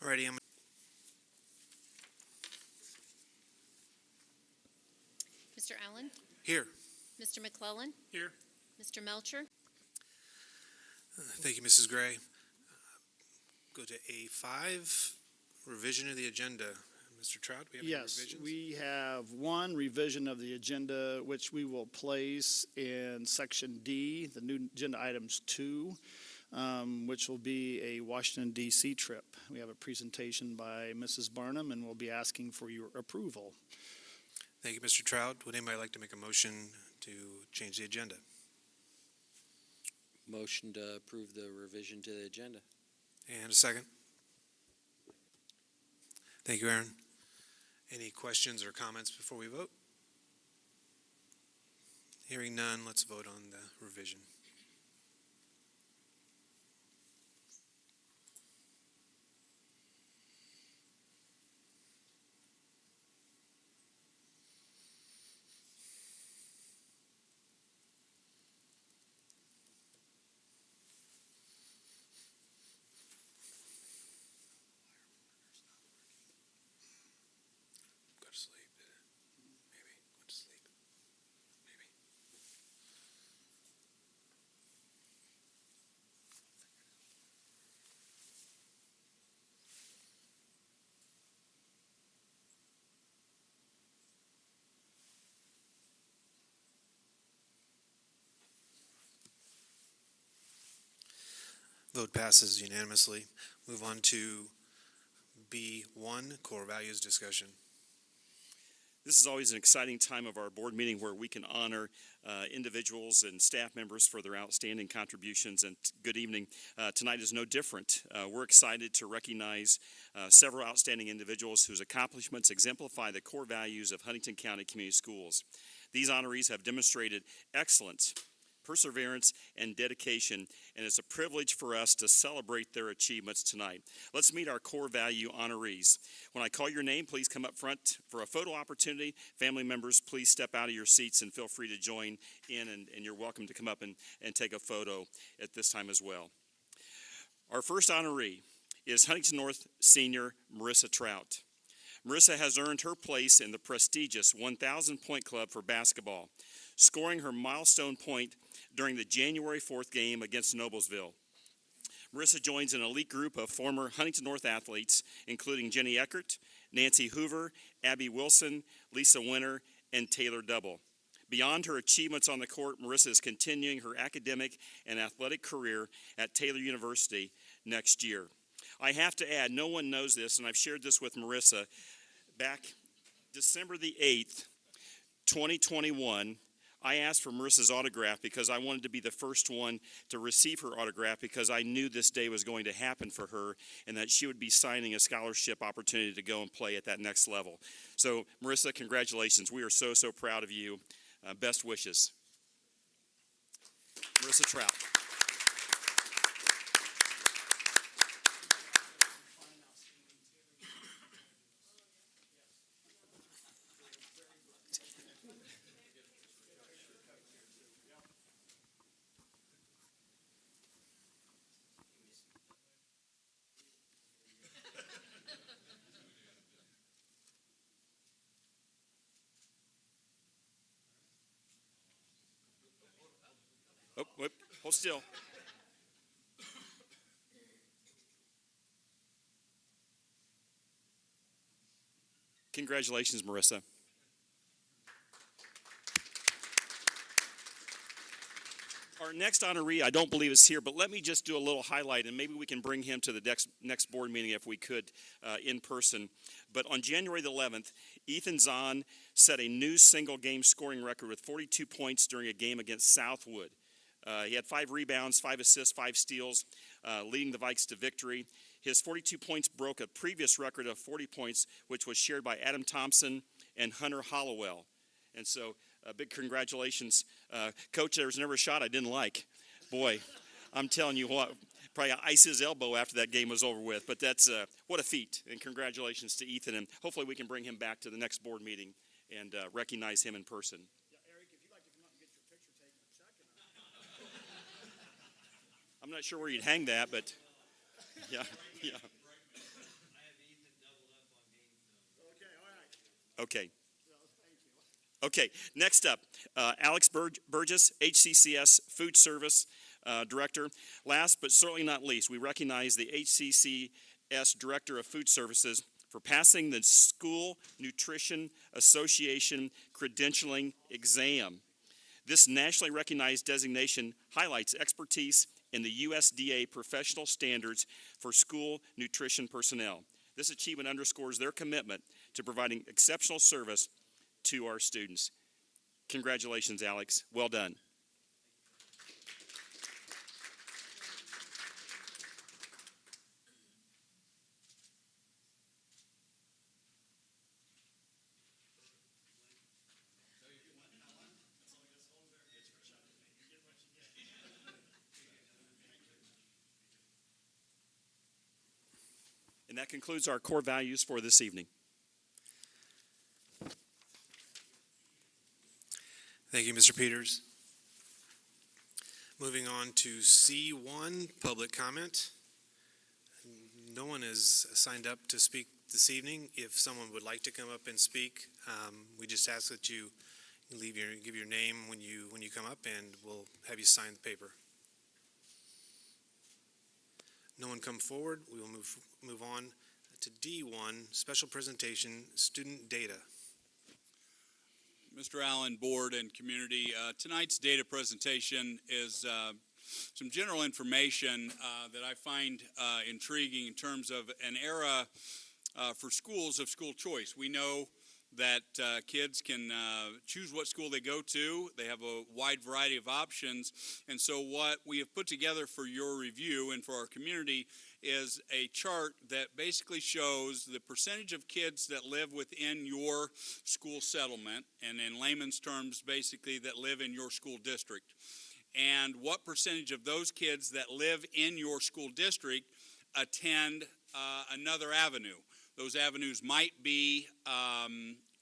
Alrighty, Mr. Allen? here. Mr. McClellan? Here. Mr. Melcher? Thank you, Mrs. Gray. Go to A5, revision of the agenda. Mr. Trout, we have any revisions? Yes, we have one revision of the agenda, which we will place in Section D, the new agenda items 2, which will be a Washington, D.C. trip. We have a presentation by Mrs. Barnum, and we'll be asking for your approval. Thank you, Mr. Trout. Would anybody like to make a motion to change the agenda? Motion to approve the revision to the agenda. And a second. Thank you, Aaron. Any questions or comments before we vote? Hearing none, let's vote on the revision. Go to sleep. Maybe. Go to sleep. Maybe. Vote passes unanimously. Move on to B1, core values discussion. This is always an exciting time of our board meeting where we can honor individuals and staff members for their outstanding contributions. And good evening. Tonight is no different. We're excited to recognize several outstanding individuals whose accomplishments exemplify the core values of Huntington County Community Schools. These honorees have demonstrated excellence, perseverance, and dedication, and it's a privilege for us to celebrate their achievements tonight. Let's meet our core value honorees. When I call your name, please come up front for a photo opportunity. Family members, please step out of your seats and feel free to join in, and you're welcome to come up and take a photo at this time as well. Our first honoree is Huntington North senior Marissa Trout. Marissa has earned her place in the prestigious 1,000 Point Club for basketball, scoring her milestone point during the January 4th game against Noblesville. Marissa joins an elite group of former Huntington North athletes, including Jenny Eckert, Nancy Hoover, Abby Wilson, Lisa Winter, and Taylor Double. Beyond her achievements on the court, Marissa is continuing her academic and athletic career at Taylor University next year. I have to add, no one knows this, and I've shared this with Marissa. Back December the 8th, 2021, I asked for Marissa's autograph because I wanted to be the first one to receive her autograph because I knew this day was going to happen for her and that she would be signing a scholarship opportunity to go and play at that next level. So, Marissa, congratulations. We are so, so proud of you. Best wishes. Marissa Trout. Oh, whoop, hold still. Congratulations, Marissa. Our next honoree, I don't believe is here, but let me just do a little highlight, and maybe we can bring him to the next board meeting if we could in person. But on January the 11th, Ethan Zahn set a new single-game scoring record with 42 points during a game against Southwood. He had 5 rebounds, 5 assists, 5 steals, leading the Vikes to victory. His 42 points broke a previous record of 40 points, which was shared by Adam Thompson and Hunter Hollowell. And so, big congratulations. Coach, there was never a shot I didn't like. Boy, I'm telling you what, probably ice his elbow after that game was over with. But that's, what a feat. And congratulations to Ethan. And hopefully we can bring him back to the next board meeting and recognize him in person. I'm not sure where you'd hang that, but yeah. Okay. Okay, next up, Alex Burgess, HCCS Food Service Director. Last but certainly not least, we recognize the HCCS Director of Food Services for passing the School Nutrition Association credentialing exam. This nationally recognized designation highlights expertise in the USDA professional standards for school nutrition personnel. This achievement underscores their commitment to providing exceptional service to our students. Congratulations, Alex. Well done. And that concludes our core values for this evening. Thank you, Mr. Peters. Moving on to C1, public comment. No one is signed up to speak this evening. If someone would like to come up and speak, we just ask that you give your name when you come up, and we'll have you sign the paper. No one come forward. We will move on to D1, special presentation, student data. Mr. Allen, Board, and Community, tonight's data presentation is some general information that I find intriguing in terms of an era for schools of school choice. We know that kids can choose what school they go to. They have a wide variety of options. And so what we have put together for your review and for our community is a chart that basically shows the percentage of kids that live within your school settlement, and in layman's terms, basically that live in your school district. And what percentage of those kids that live in your school district attend another avenue. Those avenues might be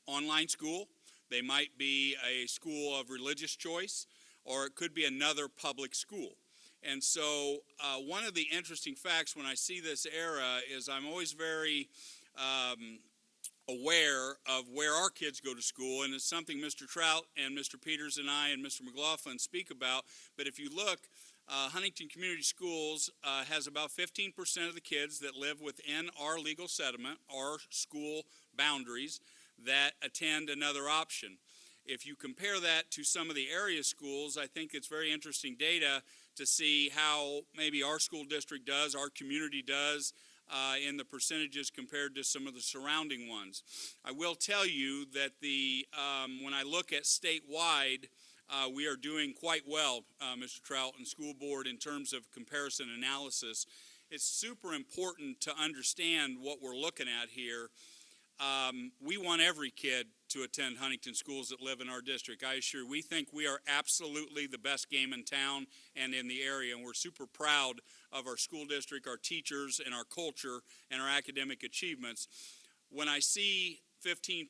online school, they might be a school of religious choice, or it could be another public school. And so one of the interesting facts when I see this era is I'm always very aware of where our kids go to school, and it's something Mr. Trout and Mr. Peters and I and Mr. McLaughlin speak about. But if you look, Huntington Community Schools has about 15% of the kids that live within our legal settlement, our school boundaries, that attend another option. If you compare that to some of the area schools, I think it's very interesting data to see how maybe our school district does, our community does, in the percentages compared to some of the surrounding ones. I will tell you that when I look at statewide, we are doing quite well, Mr. Trout and School Board, in terms of comparison analysis. It's super important to understand what we're looking at here. We want every kid to attend Huntington schools that live in our district. I assure you, we think we are absolutely the best game in town and in the area, and we're super proud of our school district, our teachers, and our culture, and our academic achievements. When I see 15%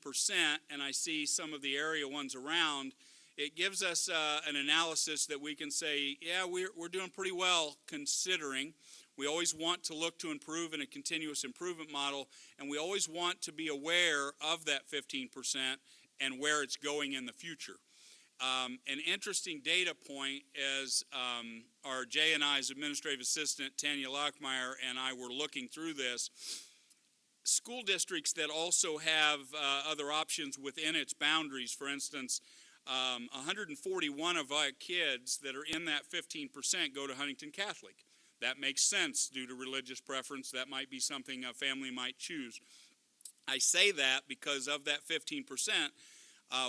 and I see some of the area ones around, it gives us an analysis that we can say, yeah, we're doing pretty well considering. We always want to look to improve in a continuous improvement model, and we always want to be aware of that 15% and where it's going in the future. An interesting data point is our J&I's administrative assistant, Tanya Lockmeyer, and I were looking through this. School districts that also have other options within its boundaries, for instance, 141 of our kids that are in that 15% go to Huntington Catholic. That makes sense due to religious preference. That might be something a family might choose. I say that because of that 15%,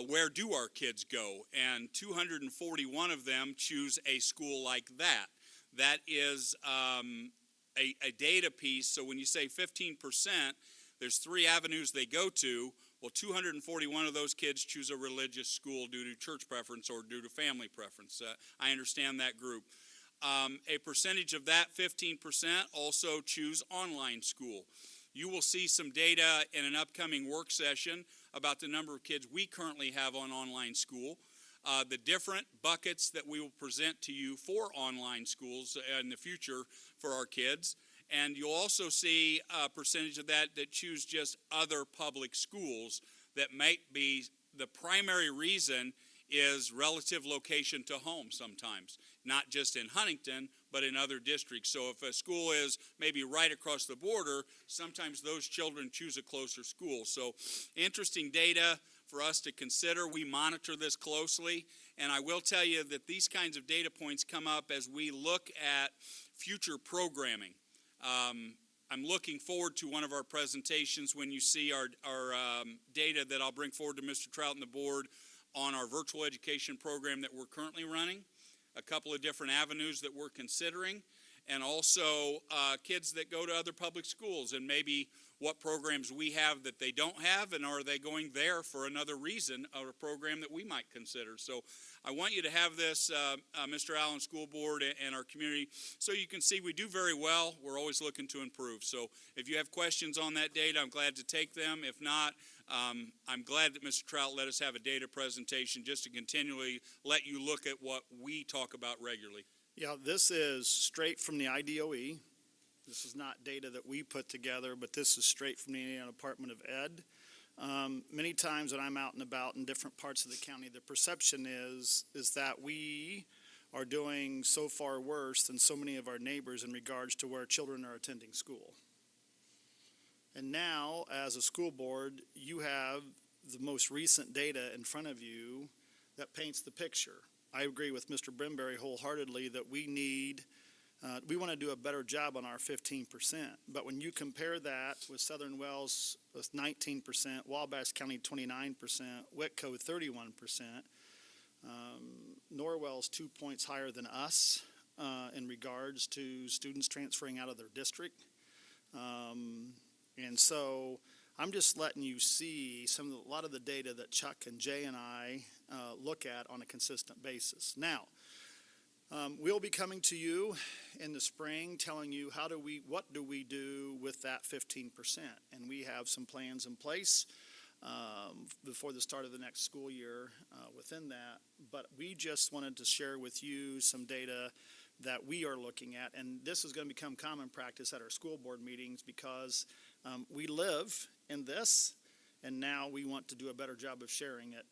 where do our kids go? And 241 of them choose a school like that. That is a data piece. So when you say 15%, there's 3 avenues they go to. Well, 241 of those kids choose a religious school due to church preference or due to family preference. I understand that group. A percentage of that, 15%, also choose online school. You will see some data in an upcoming work session about the number of kids we currently have on online school, the different buckets that we will present to you for online schools in the future for our kids, And you'll also see a percentage of that choose just other public schools that might be the primary reason is relative location to home sometimes, not just in Huntington, but in other districts. So if a school is maybe right across the border, sometimes those children choose a closer school. So interesting data for us to consider. We monitor this closely, and I will tell you that these kinds of data points come up as we look at future programming. I'm looking forward to one of our presentations when you see our data that I'll bring forward to Mr. Trout and the board on our virtual education program that we're currently running, a couple of different avenues that we're considering, and also kids that go to other public schools and maybe what programs we have that they don't have, and are they going there for another reason, or a program that we might consider. So I want you to have this, Mr. Allen School Board and our community, so you can see we do very well. We're always looking to improve. So if you have questions on that data, I'm glad to take them. If not, I'm glad that Mr. Trout let us have a data presentation just to continually let you look at what we talk about regularly. Yeah, this is straight from the IDOE. This is not data that we put together, but this is straight from the Indiana Department of Ed. Many times when I'm out and about in different parts of the county, the perception is that we are doing so far worse than so many of our neighbors in regards to where children are attending school. And now, as a school board, you have the most recent data in front of you that paints the picture. I agree with Mr. Brimberry wholeheartedly that we want to do a better job on our 15%. But when you compare that with Southern Wells with 19%, Wabash County 29%, Whitco 31%, Norwell's 2 points higher than us in regards to students transferring out of their district. And so I'm just letting you see a lot of the data that Chuck and Jay and I look at on a consistent basis. Now, we'll be coming to you in the spring telling you what do we do with that 15%. And we have some plans in place before the start of the next school year within that. But we just wanted to share with you some data that we are looking at. And this is going to become common practice at our school board meetings because we live in this. And now we want to do a better job of sharing it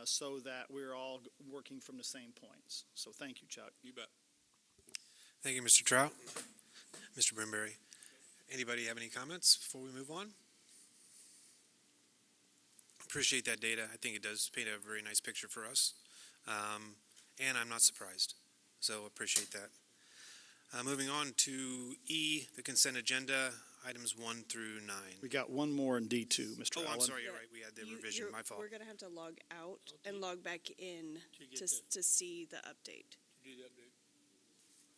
so that we're all working from the same points. So thank you, Chuck. You bet. Thank you, Mr. Trout. Mr. Brimberry, anybody have any comments before we move on? Appreciate that data. I think it does paint a very nice picture for us. And I'm not surprised. So appreciate that. Moving on to E, the consent agenda, items 1 through 9. We got one more in D2, Mr. Allen. I'm sorry, you're right. We had the revision. My fault. We're going to have to log out and log back in to see the update. Do the update.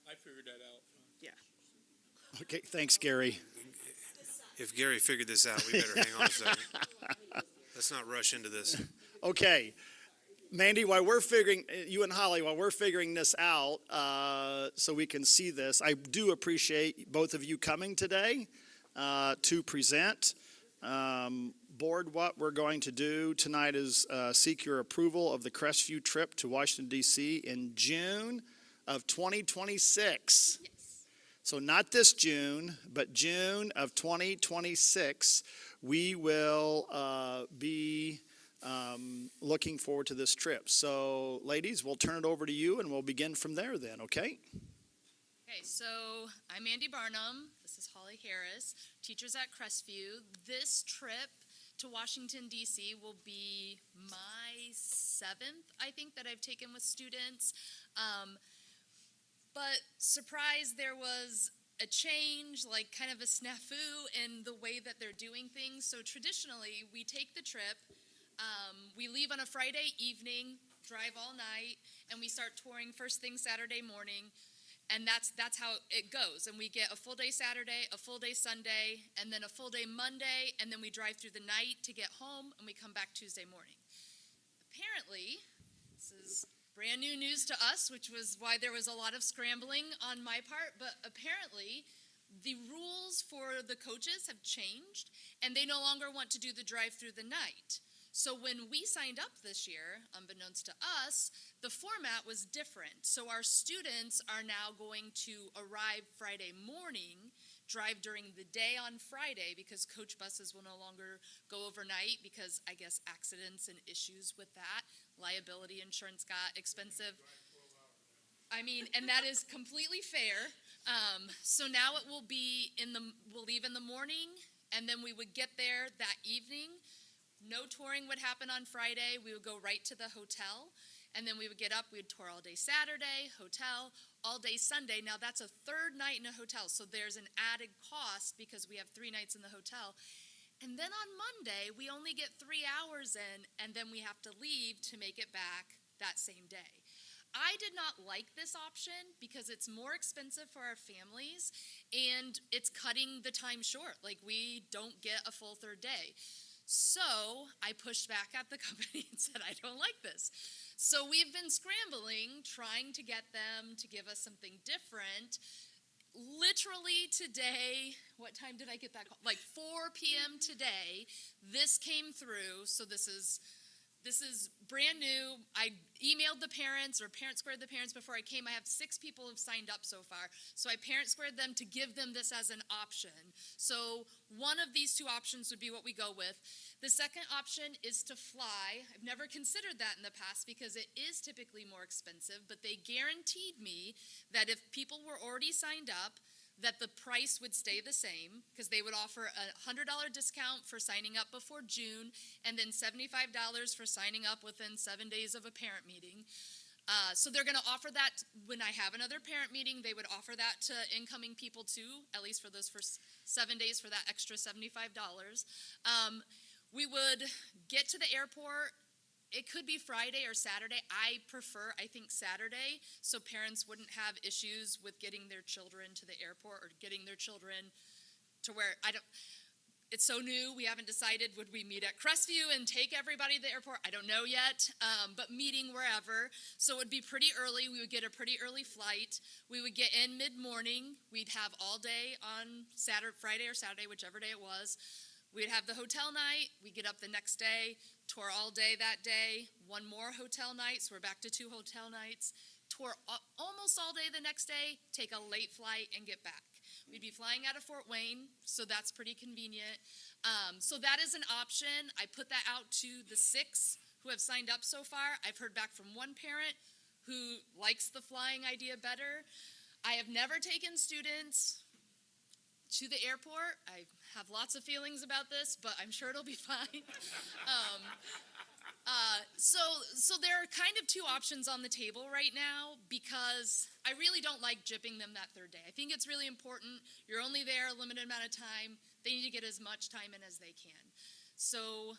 I figured that out. Yeah. Okay, thanks, Gary. If Gary figured this out, we better hang on a second. Let's not rush into this. Okay. Mandy, you and Holly, while we're figuring this out so we can see this, I do appreciate both of you coming today to present. Board, what we're going to do tonight is seek your approval of the Crestview trip to Washington, D.C. in June of 2026. Yes. So not this June, but June of 2026, we will be looking forward to this trip. So, ladies, we'll turn it over to you, and we'll begin from there then, okay? Okay, so I'm Andy Barnum. This is Holly Harris, teachers at Crestview. This trip to Washington, D.C. will be my 7th, I think, that I've taken with students. But surprise, there was a change, like kind of a snafu in the way that they're doing things. So traditionally, we take the trip, we leave on a Friday evening, drive all night, and we start touring first thing Saturday morning. And that's how it goes. And we get a full day Saturday, a full day Sunday, and then a full day Monday, and then we drive through the night to get home, and we come back Tuesday morning. Apparently, this is brand new news to us, which was why there was a lot of scrambling on my part, but apparently the rules for the coaches have changed, and they no longer want to do the drive through the night. So when we signed up this year, unbeknownst to us, the format was different. So our students are now going to arrive Friday morning drive during the day on Friday because coach buses will no longer go overnight because I guess accidents and issues with that. Liability insurance got expensive. I mean, and that is completely fair. So now it will be we'll leave in the morning, and then we would get there that evening. No touring would happen on Friday. We would go right to the hotel, and then we would get up. We would tour all day Saturday, hotel, all day Sunday. Now that's a third night in a hotel, so there's an added cost because we have 3 nights in the hotel. And then on Monday, we only get 3 hours in, and then we have to leave to make it back that same day. I did not like this option because it's more expensive for our families and it's cutting the time short. Like, we don't get a full third day. So I pushed back at the company and said, I don't like this. So we've been scrambling, trying to get them to give us something different. Literally today, what time did I get that call? Like 4 p.m. today, this came through. So this is brand new. I emailed the parents, or parent squared the parents before I came. I have 6 people have signed up so far. So I parent squared them to give them this as an option. So one of these 2 options would be what we go with. The second option is to fly. I've never considered that in the past because it is typically more expensive, but they guaranteed me that if people were already signed up, that the price would stay the same, because they would offer a $100 discount for signing up before June, and then $75 for signing up within 7 days of a parent meeting. So they're going to offer that when I have another parent meeting. They would offer that to incoming people too, at least for those first 7 days for that extra $75. We would get to the airport. It could be Friday or Saturday. I think Saturday, so parents wouldn't have issues with getting their children to the airport or getting their children to where it's so new, we haven't decided, would we meet at Crestview and take everybody to the airport? I don't know yet, but meeting wherever. So it would be pretty early. We would get a pretty early flight. We would get in mid-morning. We'd have all day on Friday or Saturday, whichever day it was. We'd have the hotel night. We'd get up the next day, tour all day that day, 1 more hotel night, so we're back to 2 hotel nights, tour almost all day the next day, take a late flight, and get back. We'd be flying out of Fort Wayne, so that's pretty convenient. So that is an option. I put that out to the 6 who have signed up so far. I've heard back from 1 parent who likes the flying idea better. I have never taken students to the airport. I have lots of feelings about this, but I'm sure it'll be fine. So there are kind of 2 options on the table right now because I really don't like gypping them that third day. I think it's really important. You're only there a limited amount of time. They need to get as much time in as they can. So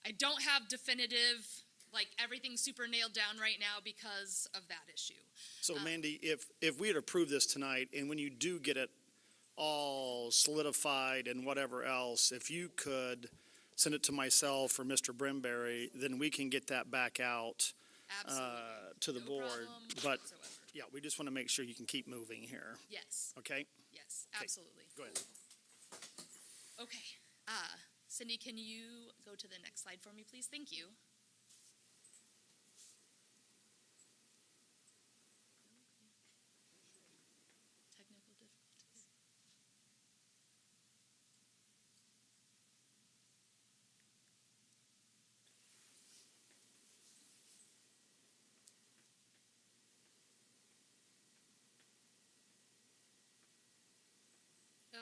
I don't have definitive, like, everything super nailed down right now because of that issue. So Mandy, if we had approved this tonight, and when you do get it all solidified and whatever else, if you could send it to myself or Mr. Brimberry, then we can get that back out to the No board. problem But whatsoever. yeah, we just want to make sure you can keep moving here. Yes, Okay? yes, Okay. absolutely. Go ahead. Okay, Cindy, can you go to the next slide for me, please? Thank you. Technical difficulties.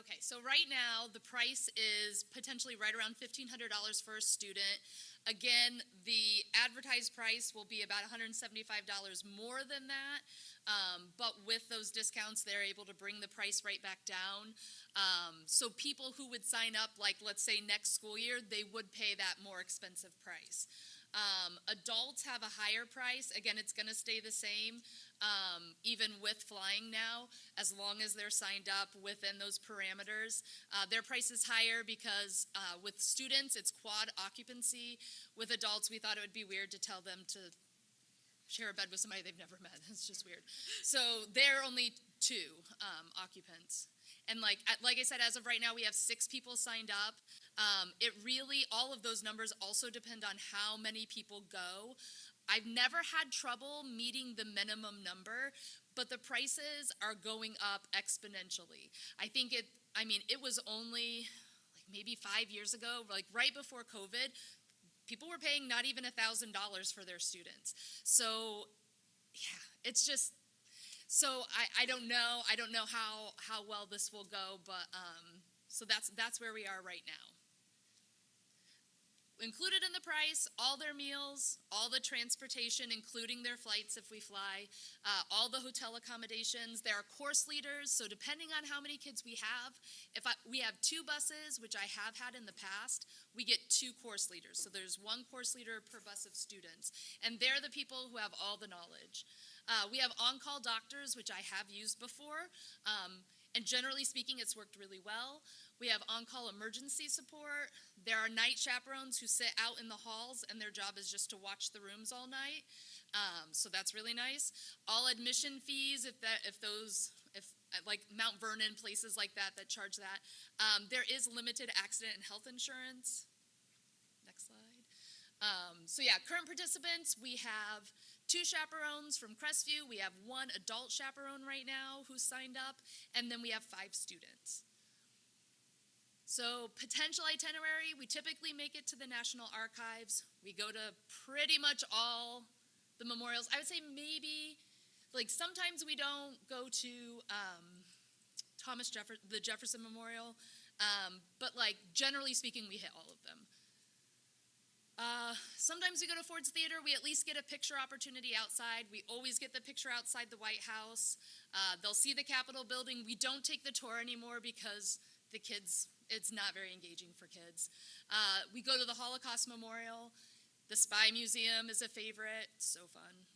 Okay, so right now, the price is potentially right around $1,500 for a student. Again, the advertised price will be about $175 more than that, but with those discounts, they're able to bring the price right back down. So people who would sign up, like, let's say next school year, they would pay that more expensive price. Adults have a higher price. Again, it's going to stay the same, even with flying now, as long as they're signed up within those parameters. Their price is higher because with students, it's quad occupancy. With adults, we thought it would be weird to tell them to share a bed with somebody they've never met. It's just weird. So they're only 2 occupants. And like I said, as of right now, we have 6 people signed up. It really, all of those numbers also depend on how many people go. I've never had trouble meeting the minimum number, but the prices are going up exponentially. I think I mean, it was only like maybe 5 years ago, like right before COVID, people were paying not even $1,000 for their students. So, yeah, it's just, so I don't know. I don't know how well this will go, but so that's where we are right now. Included in the price, all their meals, all the transportation, including their flights if we fly, all the hotel accommodations. There are course leaders, so depending on how many kids we have, we have 2 buses, which I have had in the past, we get 2 course leaders. So there's 1 course leader per bus of students, and they're the people who have all the knowledge. We have on-call doctors, which I have used before, and generally speaking, it's worked really well. We have on-call emergency support. There are night chaperones who sit out in the halls, and their job is just to watch the rooms all night. So that's really nice. All admission fees, if like Mount Vernon, places like that charge that. There is limited accident and health insurance. Next slide. So yeah, current participants, we have 2 chaperones from Crestview. We have 1 adult chaperone right now who's signed up, and then we have 5 students. So potential itinerary, we typically make it to the National Archives. We go to pretty much all the memorials. I would say maybe, like sometimes we don't go to the Jefferson Memorial, but like generally speaking, we hit all of them. Sometimes we go to Ford's Theater, we at least get a picture opportunity outside. We always get the picture outside the White House. They'll see the Capitol building. We don't take the tour anymore because the kids, it's not very engaging for kids. We go to the Holocaust Memorial. The Spy Museum is a favorite, so fun.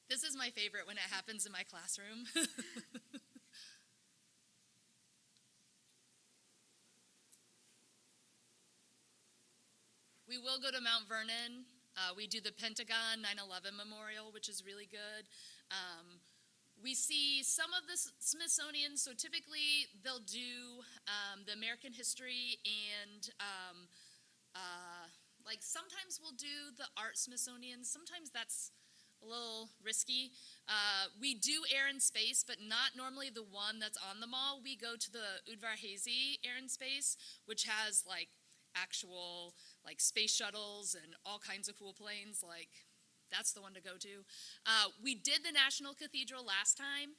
This is my favorite when it happens in my classroom. We will go to Mount Vernon. We do the Pentagon 9/11 Memorial, which is really good. We see some of the Smithsonian, so typically they'll do the American history and like sometimes we'll do the art Smithsonian. Sometimes that's a little risky. We do Air and Space, but not normally the one that's on the mall. We go to the Udvar-Hazy Air and Space, which has like actual like space shuttles and all kinds of cool planes. Like that's the one to go to. We did the National Cathedral last time.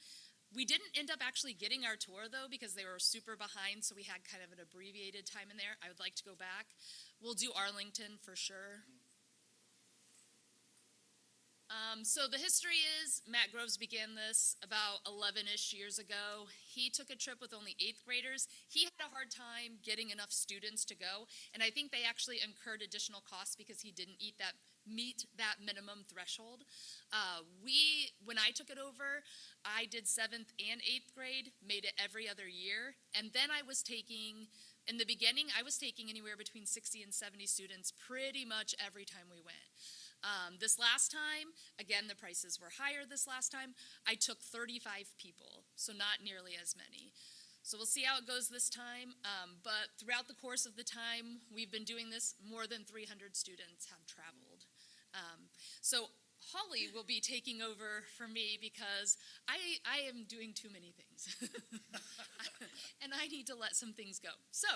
We didn't end up actually getting our tour though because they were super behind, so we had kind of an abbreviated time in there. I would like to go back. We'll do Arlington for sure. So the history is, Matt Groves began this about 11-ish years ago. He took a trip with only 8th graders. He had a hard time getting enough students to go, and I think they actually incurred additional costs because he didn't meet that minimum threshold. When I took it over, I did 7th and 8th grade, made it every other year, and then I was taking, in the beginning, I was taking anywhere between 60 and 70 students pretty much every time we went. This last time, again, the prices were higher this last time. I took 35 people, so not nearly as many. So we'll see how it goes this time, but throughout the course of the time we've been doing this, more than 300 students have traveled. So Holly will be taking over for me because I am doing too many things. And I need to let some things go. So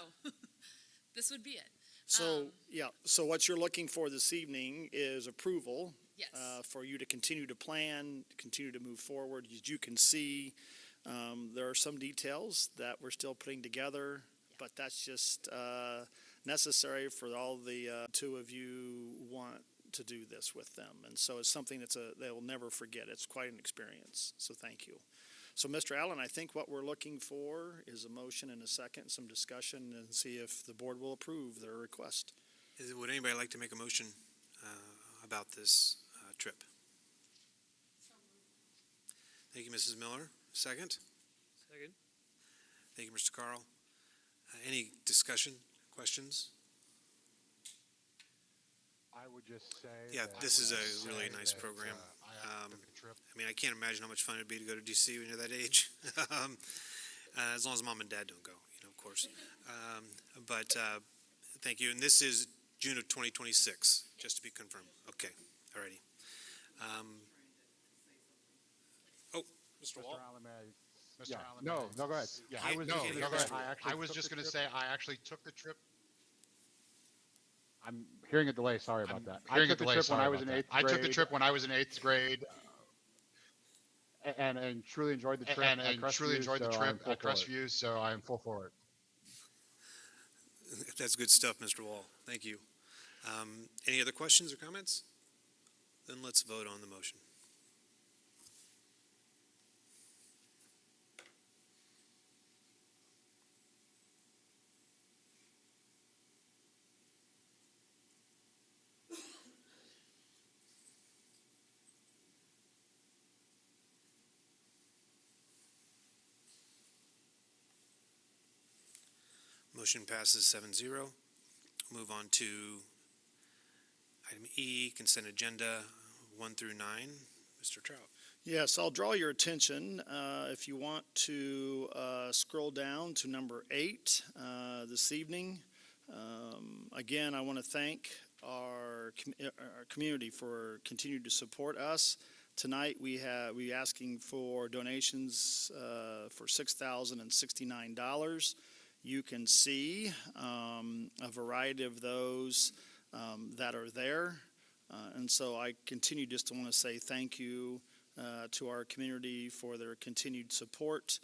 this would be it. So, so what you're looking for this evening is approval. Yes. For you to continue to plan, continue to move forward. As you can see, there are some details that we're still putting together, but that's just necessary for all the 2 of you want to do this with them. And so it's something they'll never forget. It's quite an experience. So thank you. So, Mr. Allen, I think what we're looking for is a motion and a second, some discussion, and see if the board will approve their request. Would anybody like to make a motion about this trip? Thank you, Mrs. Miller. Second? Second. Thank you, Mr. Carl. Any discussion, questions? I would just say. Yeah, this is a really nice program. I mean, I can't imagine how much fun it'd be to go to DC when you're that age. As long as mom and dad don't go, of course. But Thank you. And this is June of 2026, just to be confirmed. Okay, all righty. Mr. Wall? Allen, may I- Mr. Yeah, Allen, no, go ahead. Yeah, I was no, just gonna go say, ahead. I was took just the going to trip. say, I actually took the trip. I'm hearing a delay, sorry about I'm that. hearing I a took the delay, trip when sorry I was about in that. eighth I grade. took the trip when I was in eighth grade And truly enjoyed the trip and at truly Crestview, enjoyed the so trip I'm full at for it. Crestview, so I am full for it. That's good stuff, Mr. Wall. Thank you. Any other questions or comments? Then let's vote on the motion. Motion passes 7-0. Move on to item E, consent agenda 1 through 9. Mr. Trout. Yes, I'll draw your attention, if you want to scroll down to number 8 this evening. Again, I want to thank our community for continuing to support us. Tonight, we asking for donations for $6,069. You can see a variety of those that are there. And so I continue just to want to say thank you to our community for their continued support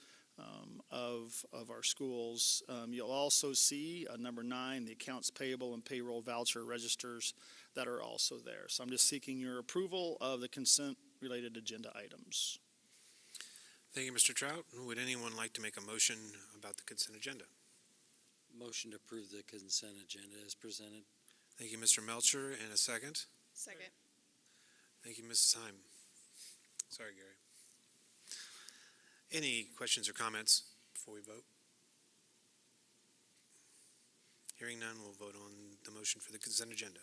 of our schools. You'll also see number 9, the accounts payable and payroll voucher registers that are also there. So I'm just seeking your approval of the consent-related agenda items. Thank you, Mr. Trout. Would anyone like to make a motion about the consent agenda? Motion to approve the consent agenda as presented. Thank you, Mr. Melcher, and a second. Second. Thank you, Mrs. Heim. Sorry, Gary. Any questions or comments before we vote? Hearing none, we'll vote on the motion for the consent agenda.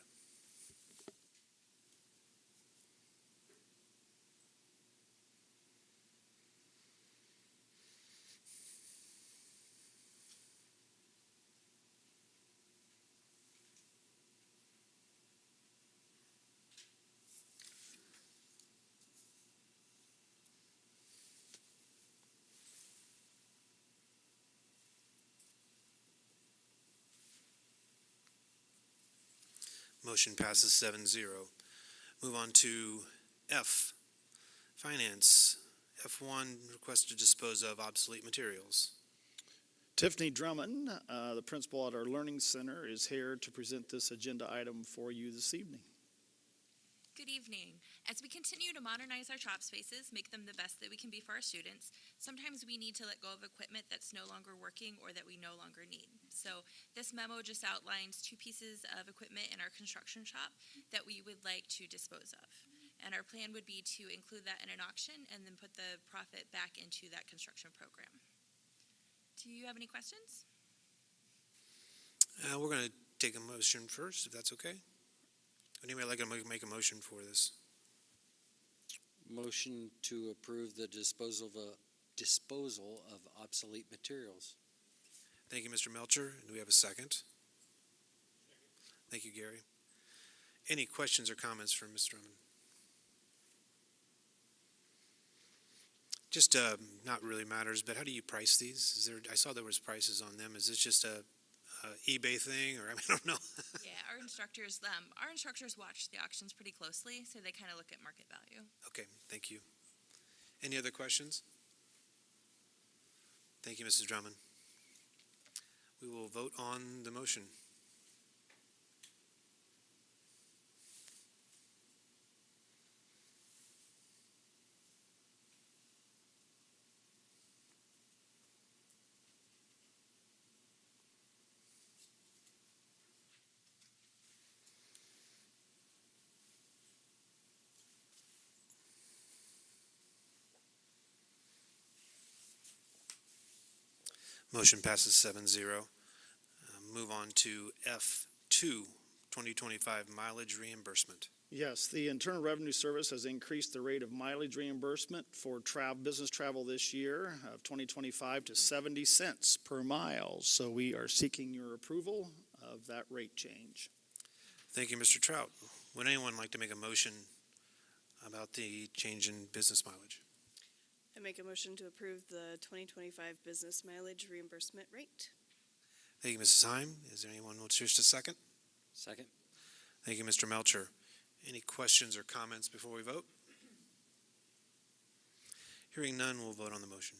Motion passes 7-0. Move on to F, Finance. F1, request to dispose of obsolete materials. Tiffany Drummond, the principal at our Learning Center, is here to present this agenda item for you this evening. Good evening. As we continue to modernize our shop spaces, make them the best that we can be for our students, sometimes we need to let go of equipment that's no longer working or that we no longer need. So this memo just outlines 2 pieces of equipment in our construction shop that we would like to dispose of. And our plan would be to include that in an auction and then put the profit back into that construction program. Do you have any questions? We're going to take a motion first, if that's okay. Anybody like to make a motion for this? Motion to approve the disposal of obsolete materials. Thank you, Mr. Melcher. Do we have a second? Thank you, Gary. Any questions or comments from Ms. Drummond? Just not really matters, but how do you price these? Is there? I saw there was prices on them. Is this just a eBay thing, or I don't know? Yeah, our instructors watch the auctions pretty closely, so they kind of look at market value. Okay, thank you. Any other questions? Thank you, Mrs. Drummond. We will vote on the motion. Motion passes 7-0. Move on to F2, 2025 mileage reimbursement. Yes, the Internal Revenue Service has increased the rate of mileage reimbursement for business travel this year of 2025 to 70 cents per mile. So we are seeking your approval of that rate change. Thank you, Mr. Trout. Would anyone like to make a motion about the change in business mileage? I make a motion to approve the 2025 business mileage reimbursement rate. Thank you, Mrs. Heim. Is there anyone who wishes to second? Second. Thank you, Mr. Melcher. Any questions or comments before we vote? Hearing none, we'll vote on the motion.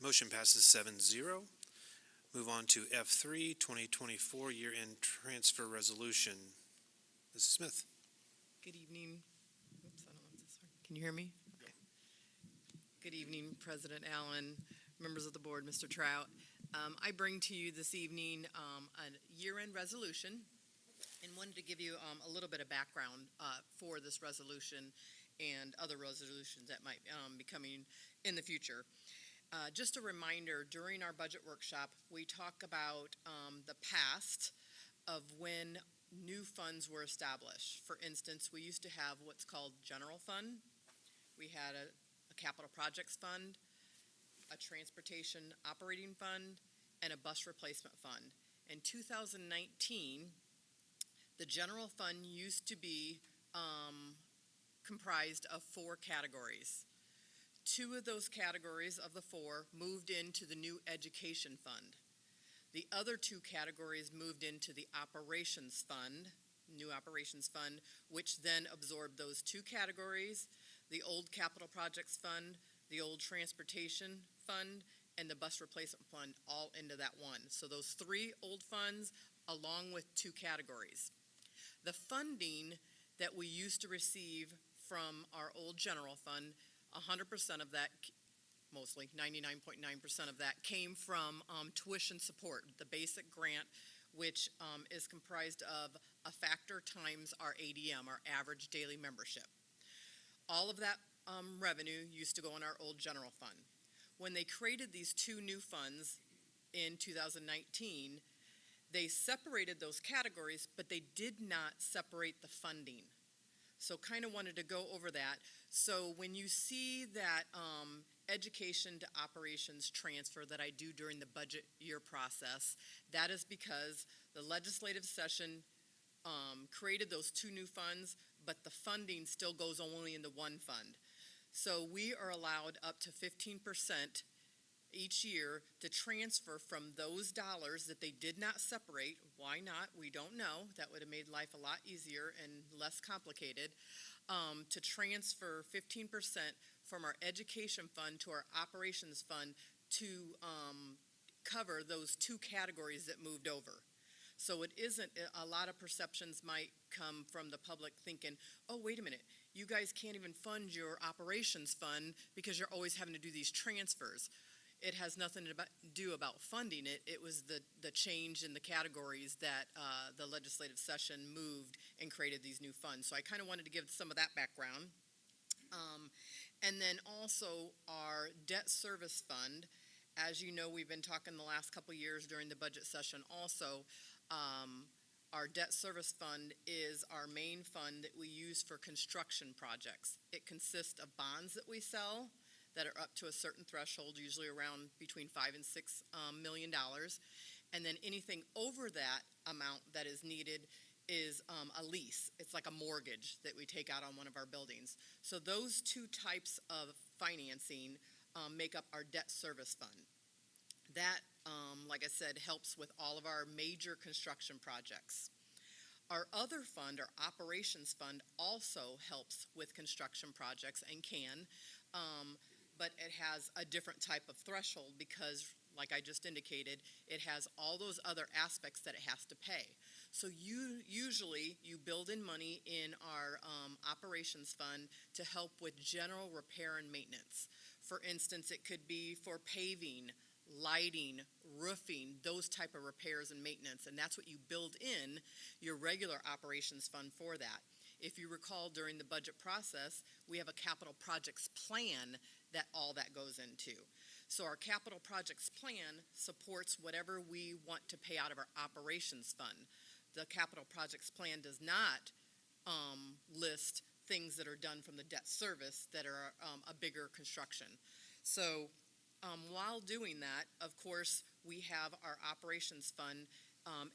Motion passes 7-0. Move on to F3, 2024 year-end transfer resolution. Mrs. Smith. Good evening. Oops, I don't know if this works. Can you hear me? Okay. Good evening, President Allen, members of the board, Mr. Trout. I bring to you this evening a year-end resolution and wanted to give you a little bit of background for this resolution and other resolutions that might be coming in the future. Just a reminder, during our budget workshop, we talk about the past of when new funds were established. For instance, we used to have what's called general fund. We had a capital projects fund, a transportation operating fund, and a bus replacement fund. In 2019, the general fund used to be comprised of 4 categories. 2 of those categories of the 4 moved into the new education fund. The other 2 categories moved into the operations fund, new operations fund, which then absorbed those 2 categories, the old capital projects fund, the old transportation fund, and the bus replacement fund, all into that one. So those 3 old funds along with 2 categories. The funding that we used to receive from our old general fund, 100% of that, mostly 99.9% of that, came from tuition support, the basic grant, which is comprised of a factor times our ADM, our average daily membership. All of that revenue used to go in our old general fund. When they created these 2 new funds in 2019, they separated those categories, but they did not separate the funding. So kind of wanted to go over that. So when you see that education to operations transfer that I do during the budget year process, that is because the legislative session created those 2 new funds, but the funding still goes only in the one fund. So we are allowed up to 15% each year to transfer from those dollars that they did not separate. Why not? We don't know. That would have made life a lot easier and less complicated. To transfer 15% from our education fund to our operations fund to cover those 2 categories that moved over. So it isn't, a lot of perceptions might come from the public thinking, oh, wait a minute, you guys can't even fund your operations fund because you're always having to do these transfers. It has nothing to do about funding it. It was the change in the categories that the legislative session moved and created these new funds. So I kind of wanted to give some of that background. And then also our debt service fund. As you know, we've been talking the last couple of years during the budget session also. Our debt service fund is our main fund that we use for construction projects. It consists of bonds that we sell that are up to a certain threshold, usually around between $5 and $6 million. And then anything over that amount that is needed is a lease. It's like a mortgage that we take out on one of our buildings. So those 2 types of financing make up our debt service fund. That, like I said, helps with all of our major construction projects. Our other fund, our operations fund, also helps with construction projects and can, but it has a different type of threshold because, like I just indicated, it has all those other aspects that it has to pay. So usually you build in money in our operations fund to help with general repair and maintenance. For instance, it could be for paving, lighting, roofing, those type of repairs and maintenance, and that's what you build in your regular operations fund for that. If you recall, during the budget process, we have a capital projects plan that all that goes into. So our capital projects plan supports whatever we want to pay out of our operations fund. The capital projects plan does not list things that are done from the debt service that are a bigger construction. So while doing that, of course, we have our operations fund.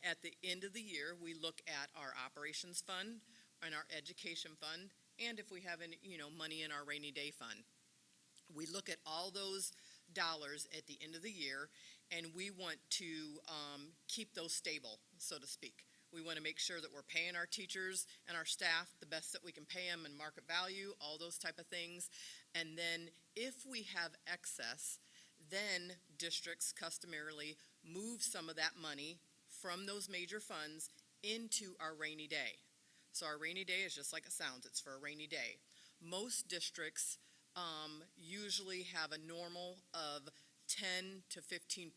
At the end of the year, we look at our operations fund and our education fund, and if we have any, money in our rainy day fund. We look at all those dollars at the end of the year, and we want to keep those stable, so to speak. We want to make sure that we're paying our teachers and our staff the best that we can pay them and market value, all those type of things. And then if we have excess, then districts customarily move some of that money from those major funds into our rainy day. So our rainy day is just like it sounds, it's for a rainy day. Most districts usually have a normal of 10 to 15%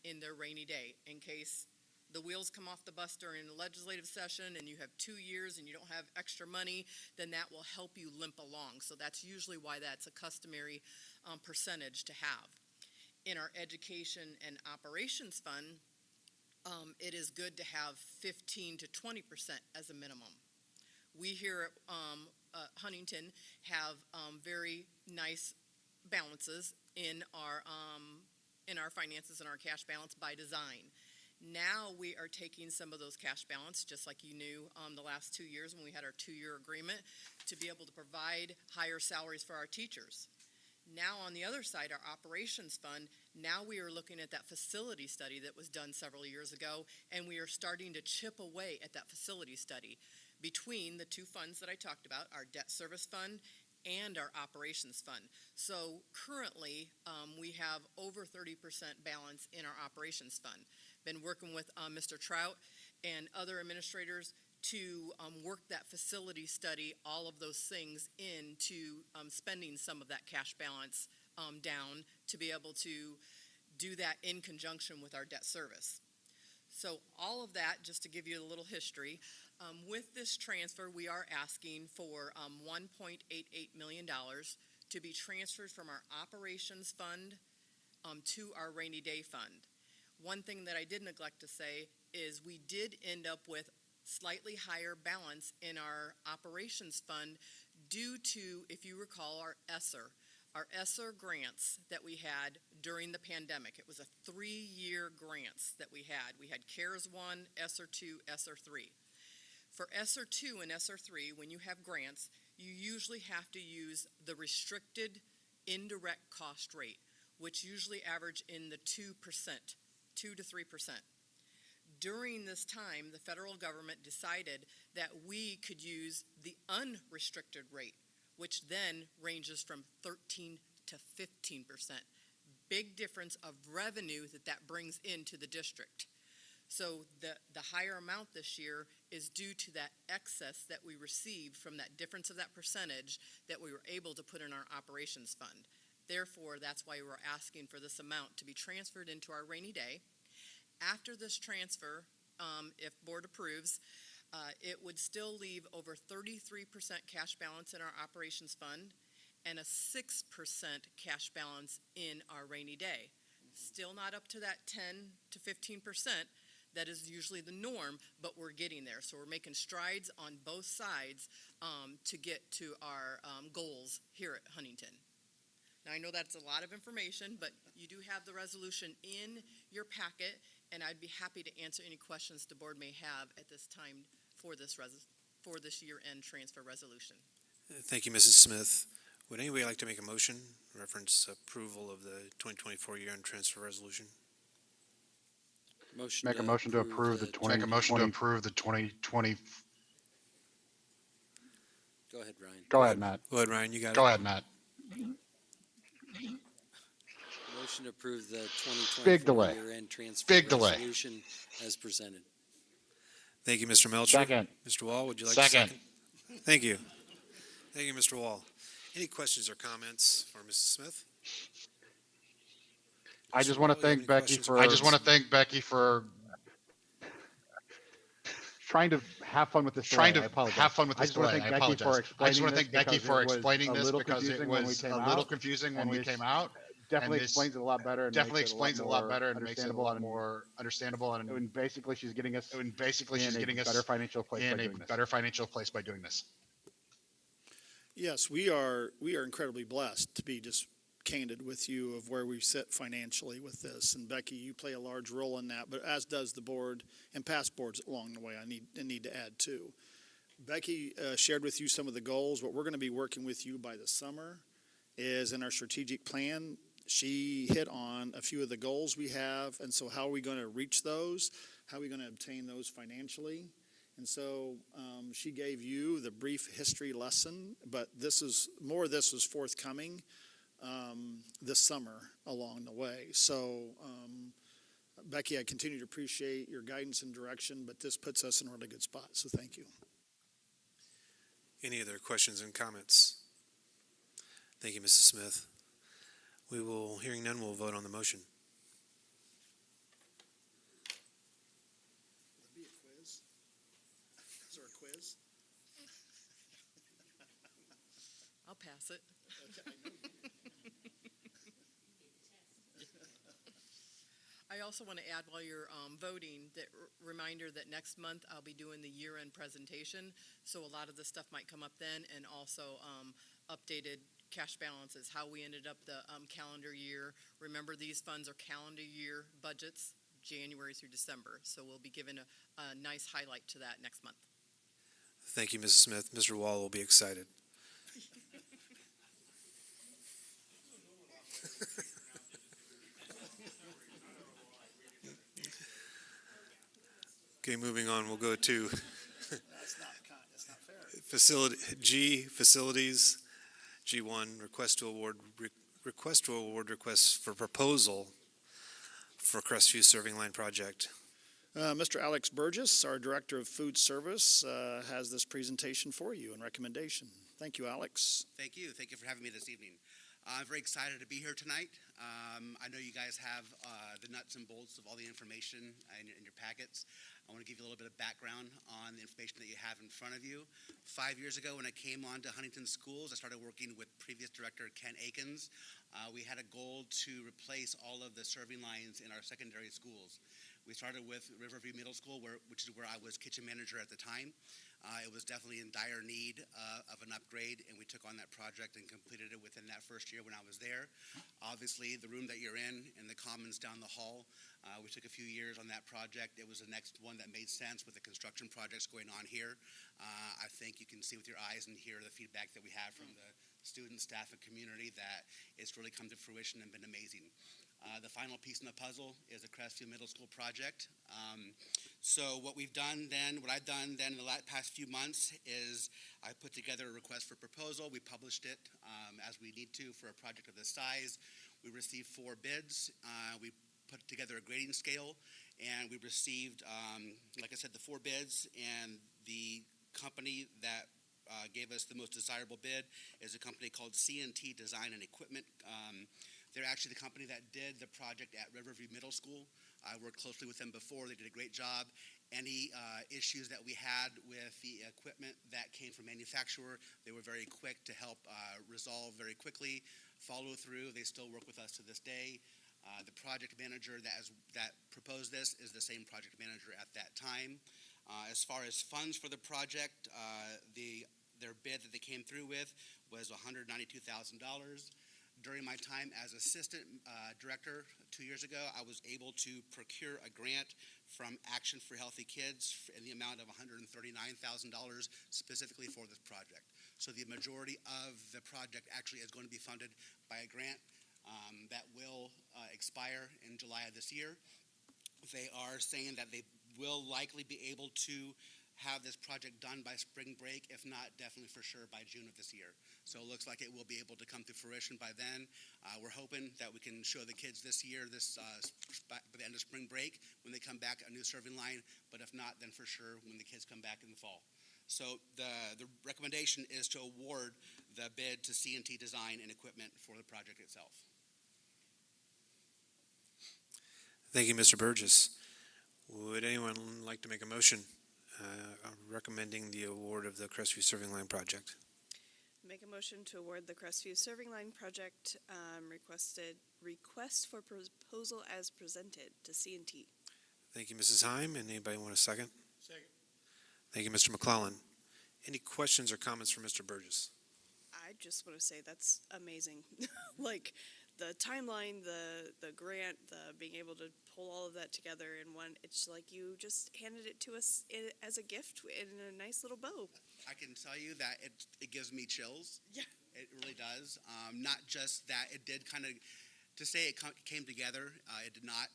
in their rainy day in case the wheels come off the bus during the legislative session and you have 2 years and you don't have extra money, then that will help you limp along. So that's usually why that's a customary percentage to have. In our education and operations fund, it is good to have 15 to 20% as a minimum. We here at Huntington have very nice balances in our finances and our cash balance by design. Now we are taking some of those cash balance, just like you knew the last 2 years when we had our 2-year agreement, to be able to provide higher salaries for our teachers. Now on the other side, our operations fund, now we are looking at that facility study that was done several years ago, and we are starting to chip away at that facility study between the two funds that I talked about, our debt service fund and our operations fund. So currently, we have over 30% balance in our operations fund. Been working with Mr. Trout and other administrators to work that facility study, all of those things into spending some of that cash balance down to be able to do that in conjunction with our debt service. So all of that, just to give you a little history, with this transfer, we are asking for $1.88 million to be transferred from our operations fund to our rainy day fund. One thing that I did neglect to say is we did end up with slightly higher balance in our operations fund due to, if you recall, our ESSER grants that we had during the pandemic. It was a 3-year grants that we had. We had CARES 1, ESSER 2, ESSER 3. For ESSER 2 and ESSER 3, when you have grants, you usually have to use the restricted indirect cost rate, which usually average in the 2%, 2 to 3%. During this time, the federal government decided that we could use the unrestricted rate, which then ranges from 13 to 15%. Big difference of revenue that brings into the district. So the higher amount this year is due to that excess that we received from that difference of that percentage that we were able to put in our operations fund. Therefore, that's why we're asking for this amount to be transferred into our rainy day. After this transfer, if board approves, it would still leave over 33% cash balance in our operations fund and a 6% cash balance in our rainy day. Still not up to that 10 to 15%. That is usually the norm, but we're getting there. So we're making strides on both sides to get to our goals here at Huntington. Now, I know that's a lot of information, but you do have the resolution in your packet, and I'd be happy to answer any questions the board may have at this time for this year-end transfer resolution. Thank you, Mrs. Smith. Would anybody like to make a motion reference approval of the 2024 year-end transfer resolution? Make a motion to approve the 2020. Go ahead, Ryan. Go ahead, Matt. Go ahead, Ryan, you got it. Go ahead, Matt. Motion to approve the Big 2024 delay. year-end transfer Big delay. resolution as presented. Thank you, Mr. Melcher. Second. Mr. Wall, would you like Second. to second? Thank you. Thank you, Mr. Wall. Any questions or comments for Mrs. Smith? I just want to Wall, you have thank any Becky questions for. or I just want to thank Becky for trying to have fun with this trying delay. to I apologize. have fun with I this just want to delay. I thank Becky for apologize. I just explaining want to this thank Becky because for it was explaining a this little because it confusing when we was came a out. little confusing when and we this came out. Definitely and this explains it a lot better and definitely makes explains it a lot more better and makes it a understandable lot and more understandable and basically she's getting us and basically she's in a getting better us financial place by in a doing this. better financial place by doing this. Yes, we are incredibly blessed to be just candid with you of where we sit financially with this. And Becky, you play a large role in that, but as does the board and past boards along the way. I need to add too. Becky shared with you some of the goals. What we're going to be working with you by the summer is in our strategic plan. She hit on a few of the goals we have, and so how are we going to reach those? How are we going to obtain those financially? And so she gave you the brief history lesson, but more of this is forthcoming this summer along the way. So, Becky, I continue to appreciate your guidance and direction, but this puts us in a really good spot, so thank you. Any other questions and comments? Thank you, Mrs. Smith. Hearing none, we'll vote on the motion. Would it be a quiz? Is there a quiz? I'll pass it. I also want to add while you're voting that reminder that next month I'll be doing the year-end presentation. So a lot of the stuff might come up then, and also updated cash balances, how we ended up the calendar year. Remember, these funds are calendar year budgets, January through December. So we'll be giving a nice highlight to that next month. Thank you, Mrs. Smith. Mr. Wall will be excited. Okay, moving on, we'll go to That's not fair. facilities. G1, request to award requests for proposal for Crestview Serving Line Project. Mr. Alex Burgess, our Director of Food Service, has this presentation for you and recommendation. Thank you, Alex. Thank you. Thank you for having me this evening. I'm very excited to be here tonight. I know you guys have the nuts and bolts of all the information in your packets. I want to give you a little bit of background on the information that you have in front of you. 5 years ago, when I came on to Huntington Schools, I started working with previous director Ken Akins. We had a goal to replace all of the serving lines in our secondary schools. We started with Riverview Middle School, which is where I was kitchen manager at the time. It was definitely in dire need of an upgrade, and we took on that project and completed it within that first year when I was there. Obviously, the room that you're in the commons down the hall, we took a few years on that project. It was the next one that made sense with the construction projects going on here. I think you can see with your eyes and hear the feedback that we have from the students, staff, and community that it's really come to fruition and been amazing. The final piece in the puzzle is the Crestview Middle School project. So what I've done then in the past few months is I put together a request for proposal. We published it as we need to for a project of this size. We received 4 bids. We put together a grading scale, and we received, like I said, the 4 bids, and the company that gave us the most desirable bid is a company called C&T Design and Equipment. They're actually the company that did the project at Riverview Middle School. I worked closely with them before. They did a great job. Any issues that we had with the equipment that came from manufacturer, they were very quick to help resolve very quickly, follow through. They still work with us to this day. The project manager that proposed this is the same project manager at that time. As far as funds for the project, their bid that they came through with was $192,000. During my time as assistant director 2 years ago, I was able to procure a grant from Action for Healthy Kids in the amount of $139,000 specifically for this project. So the majority of the project actually is going to be funded by a grant that will expire in July of this year. They are saying that they will likely be able to have this project done by spring break, if not definitely for sure by June of this year. So it looks like it will be able to come to fruition by then. We're hoping that we can show the kids this year, by the end of spring break, when they come back, a new serving line, but if not, then for sure when the kids come back in the fall. So the recommendation is to award the bid to C&T Design and Equipment for the project itself. Thank you, Mr. Burgess. Would anyone like to make a motion recommending the award of the Crestview Serving Line project? Make a motion to award the Crestview Serving Line project request for proposal as presented to C&T. Thank you, Mrs. Heim. And anybody want a second? Second. Thank you, Mr. McClellan. Any questions or comments from Mr. Burgess? I just want to say that's amazing. Like the timeline, the grant, the being able to pull all of that together in one. It's like you just handed it to us as a gift in a nice little bow. I can tell you that it gives me chills. Yeah. It really does. Not just that, it did kind of, to say it came together, it did not.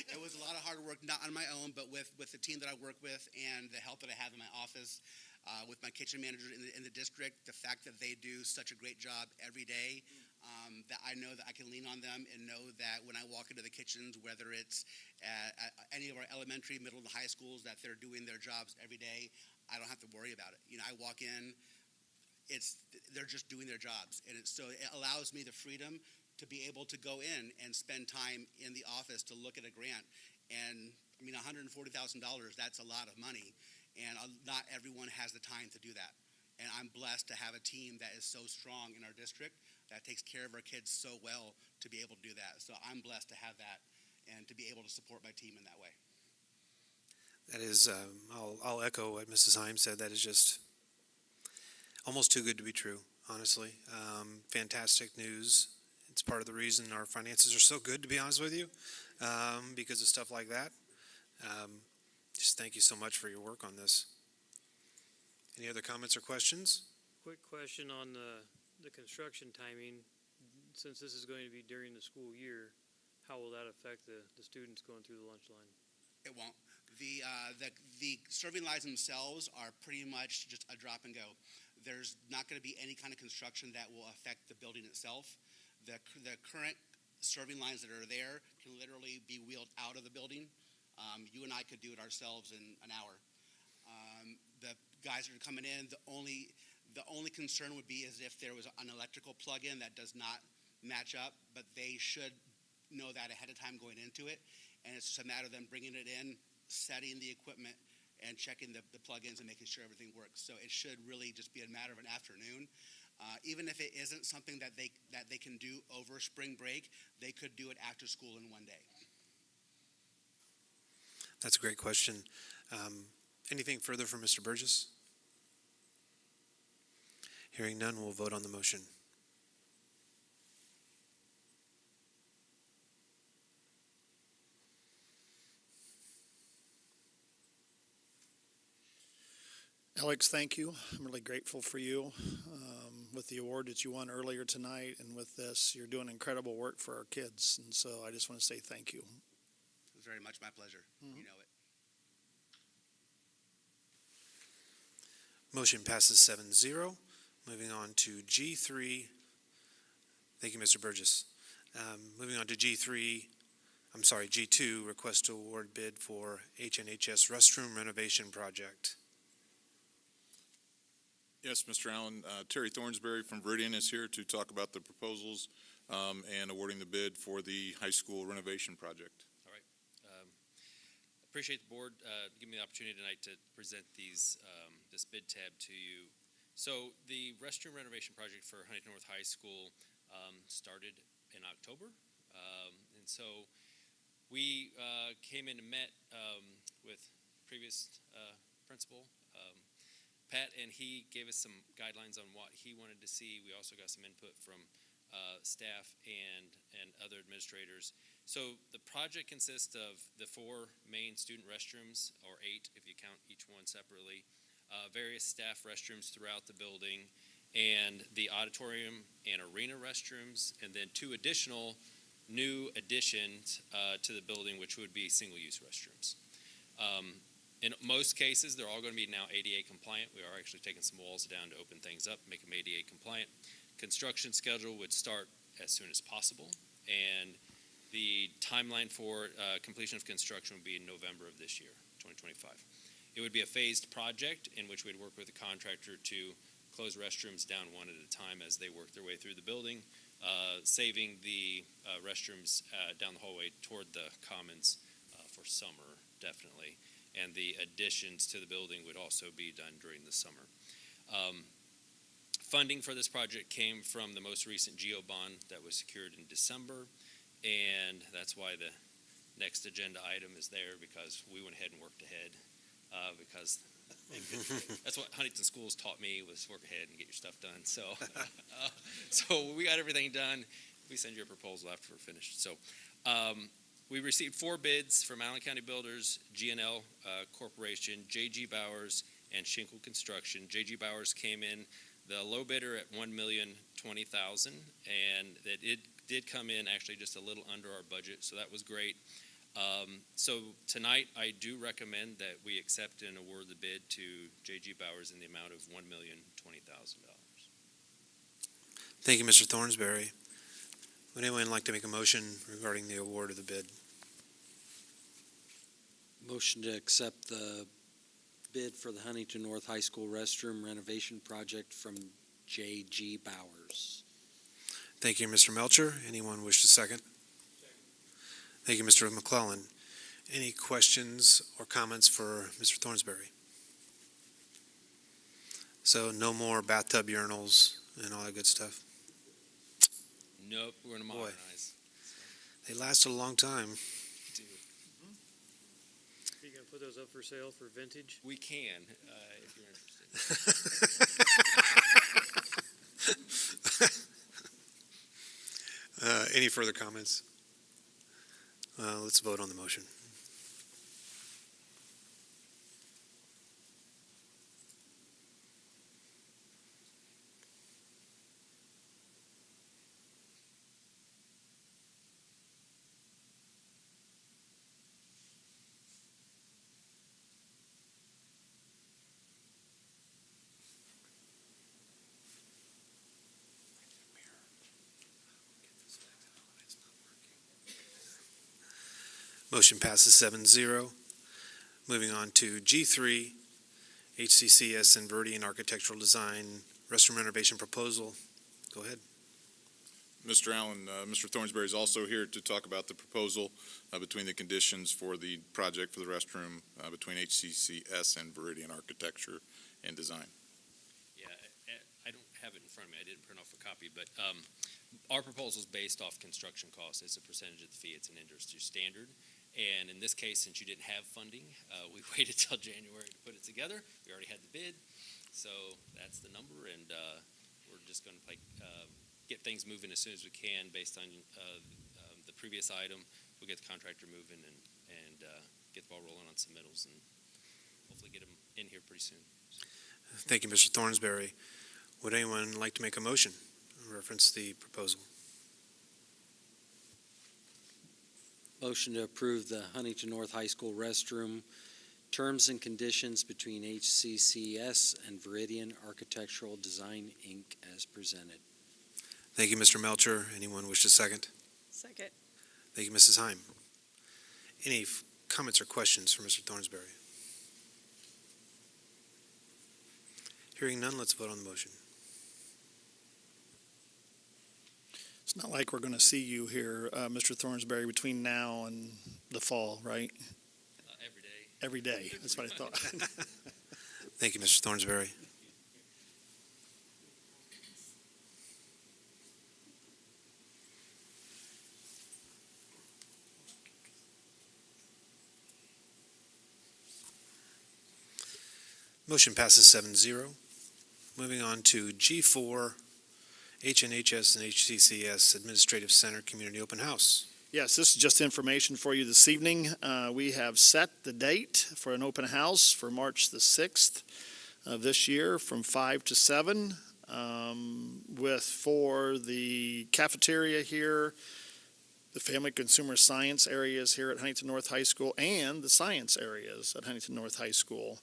It was a lot of hard work, not on my own, but with the team that I work with and the help that I have in my office, with my kitchen manager in the district. The fact that they do such a great job every day, that I know that I can lean on them and know that when I walk into the kitchens, whether it's at any of our elementary, middle, and high schools, that they're doing their jobs every day. I don't have to worry about it. You know, I walk in, they're just doing their jobs, and so it allows me the freedom to be able to go in and spend time in the office to look at a grant. And I mean, $140,000, that's a lot of money, and not everyone has the time to do that. And I'm blessed to have a team that is so strong in our district that takes care of our kids so well to be able to do that. So I'm blessed to have that and to be able to support my team in that way. That is, I'll echo what Mrs. Heim said. That is just almost too good to be true, honestly. Fantastic news. It's part of the reason our finances are so good, to be honest with you, because of stuff like that. Just thank you so much for your work on this. Any other comments or questions? Quick question on the construction timing. Since this is going to be during the school year, how will that affect the students going through the lunch line? It won't. The serving lines themselves are pretty much just a drop and go. There's not going to be any kind of construction that will affect the building itself. The current serving lines that are there can literally be wheeled out of the building. You and I could do it ourselves in an hour. The guys that are coming in, the only concern would be is if there was an electrical plug-in that does not match up, but they should know that ahead of time going into it. And it's just a matter of them bringing it in, setting the equipment, and checking the plug-ins and making sure everything works. So it should really just be a matter of an afternoon. Even if it isn't something that they can do over spring break, they could do it after school in one day. That's a great question. Anything further from Mr. Burgess? Hearing none, we'll vote on the motion. Alex, thank you. I'm really grateful for you with the award that you won earlier tonight, and with this, you're doing incredible work for our kids, and so I just want to say thank you. It was very much my pleasure. You know it. Motion passes 7-0. Moving on to G3. Thank you, Mr. Burgess. Moving on to G2, request to award bid for HNHS Restroom Renovation Project. Yes, Mr. Allen. Terry Thornsberry from Viridian is here to talk about the proposals and awarding the bid for the high school renovation project. All right. Appreciate the board giving me the opportunity tonight to present this bid tab to you. So the restroom renovation project for Huntington North High School started in October. And so we came in and met with previous principal, Pat, and he gave us some guidelines on what he wanted to see. We also got some input from staff and other administrators. So the project consists of the 4 main student restrooms, or 8 if you count each one separately, various staff restrooms throughout the building, and the auditorium and arena restrooms, and then 2 additional new additions to the building, which would be single-use restrooms. In most cases, they're all going to be now ADA compliant. We are actually taking some walls down to open things up, make them ADA compliant. Construction schedule would start as soon as possible, and the timeline for completion of construction would be in November of this year, 2025. It would be a phased project in which we'd work with the contractor to close restrooms down one at a time as they work their way through the building, saving the restrooms down the hallway toward the commons for summer, definitely. And the additions to the building would also be done during the summer. Funding for this project came from the most recent GEO bond that was secured in December, and that's why the next agenda item is there, because we went ahead and worked ahead, because that's what Huntington Schools taught me, was work ahead and get your stuff done. So, so we got everything done. We send you a proposal after we're finished. So, we received 4 bids from Allen County Builders, GNL Corporation, J.G. Bowers, and Shinkle Construction. J.G. Bowers came in the low bidder at $1,020,000, and it did come in actually just a little under our budget, so that was great. So tonight, I do recommend that we accept and award the bid to J.G. Bowers in the amount of $1,020,000. Thank you, Mr. Thornsberry. Would anyone like to make a motion regarding the award of the bid? Motion to accept the bid for the Huntington North High School restroom renovation project from J.G. Bowers. Thank you, Mr. Melcher. Anyone wish to second? Thank you, Mr. McClellan. Any questions or comments for Mr. Thornsberry? So no more bathtub urinals and all that good stuff? Nope, we're going to modernize. They lasted a long time. Are you going to put those up for sale for vintage? We can, if you're interested. Any further comments? Let's vote on the motion. Motion passes 7-0. Moving on to G3, HCCS and Viridian Architectural Design Restroom Renovation Proposal. Go ahead. Mr. Allen, Mr. Thornsberry is also here to talk about the proposal between the conditions for the project for the restroom between HCCS and Viridian Architecture and Design. Yeah, I don't have it in front of me. I didn't print off a copy, but our proposal is based off construction costs. It's a percentage of the fee. It's an industry standard. And in this case, since you didn't have funding, we waited till January to put it together. We already had the bid, so that's the number, and we're just going to get things moving as soon as we can based on the previous item. We'll get the contractor moving and get the ball rolling on submittals, and hopefully get them in here pretty soon. Thank you, Mr. Thornsberry. Would anyone like to make a motion in reference to the proposal? Motion to approve the Huntington North High School restroom terms and conditions between HCCS and Viridian Architectural Design, Inc. as presented. Thank you, Mr. Melcher. Anyone wish to second? Second. Thank you, Mrs. Heim. Any comments or questions for Mr. Thornsberry? Hearing none, let's vote on the motion. It's not like we're going to see you here, Mr. Thornsberry, between now and the fall, right? Every day. Every day. That's what I thought. Thank you, Mr. Thornsberry. Motion passes 7-0. Moving on to G4, HNHS and HCCS Administrative Center Community Open House. Yes, this is just information for you this evening. We have set the date for an open house for March the 6th of this year from 5 to 7 for the cafeteria here, the family consumer science areas here at Huntington North High School, and the science areas at Huntington North High School.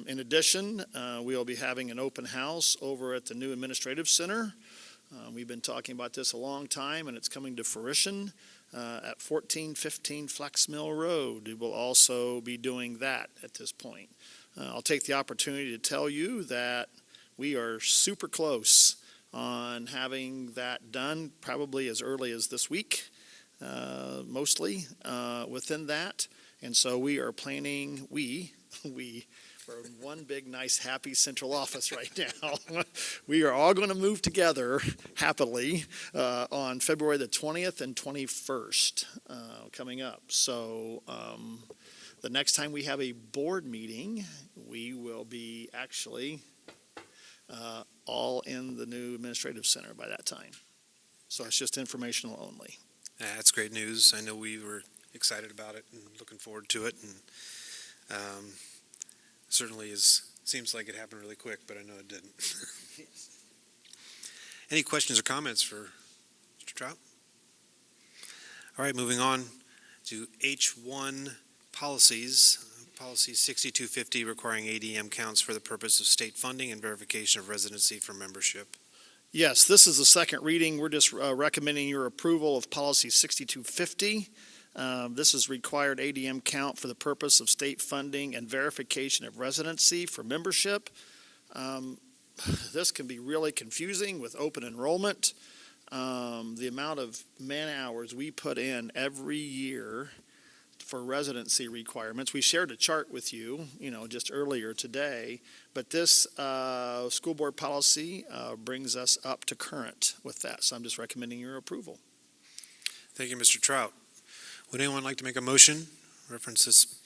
In addition, we'll be having an open house over at the new administrative center. We've been talking about this a long time, and it's coming to fruition at 1415 Flex Mill Road. We will also be doing that at this point. I'll take the opportunity to tell you that we are super close on having that done, probably as early as this week, mostly within that. And so we are planning, we're in one big, nice, happy central office right now. We are all going to move together happily on February the 20th and 21st coming up. So the next time we have a board meeting, we will be actually all in the new administrative center by that time. So it's just informational only. That's great news. I know we were excited about it and looking forward to it. And certainly seems like it happened really quick, but I know it didn't. Any questions or comments for Mr. Trout? All right, moving on to H1 policies. Policy 6250 requiring ADM counts for the purpose of state funding and verification of residency for membership. Yes, this is the second reading. We're just recommending your approval of policy 6250. This is required ADM count for the purpose of state funding and verification of residency for membership. This can be really confusing with open enrollment. The amount of man hours we put in every year for residency requirements. We shared a chart with you, just earlier today, but this school board policy brings us up to current with that. So I'm just recommending your approval. Thank you, Mr. Trout. Would anyone like to make a motion reference this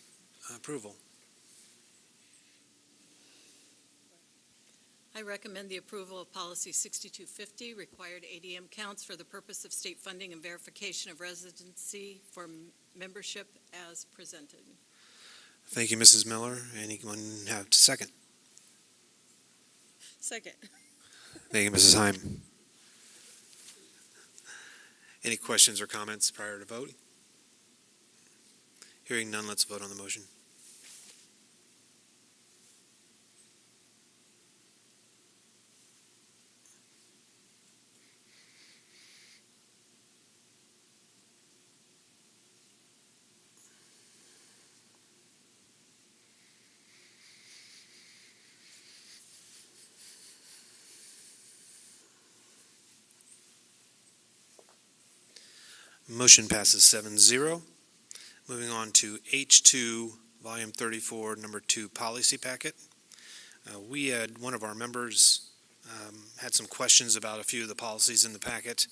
approval? I recommend the approval of policy 6250, required ADM counts for the purpose of state funding and verification of residency for membership as presented. Thank you, Mrs. Miller. Anyone have a second? Second. Thank you, Mrs. Heim. Any questions or comments prior to vote? Hearing none, let's vote on the motion. Motion passes 7-0. Moving on to H2, Volume 34, Number 2 Policy Packet. We had one of our members had some questions about a few of the policies in the packet,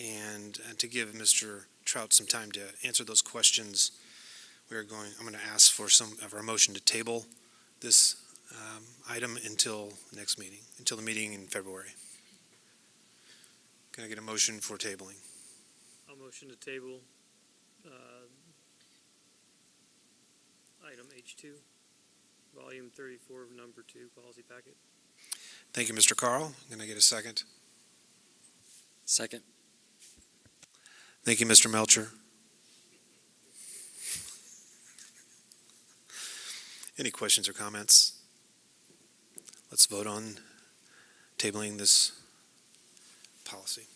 and to give Mr. Trout some time to answer those questions, I'm going to ask for some of our motion to table this item until next meeting, until the meeting in February. Can I get a motion for tabling? I'll motion to table item H2, volume 34 of number 2 policy packet. Thank you, Mr. Carl. Can I get a second? Second. Thank you, Mr. Melcher. Any questions or comments? Let's vote on tabling this policy.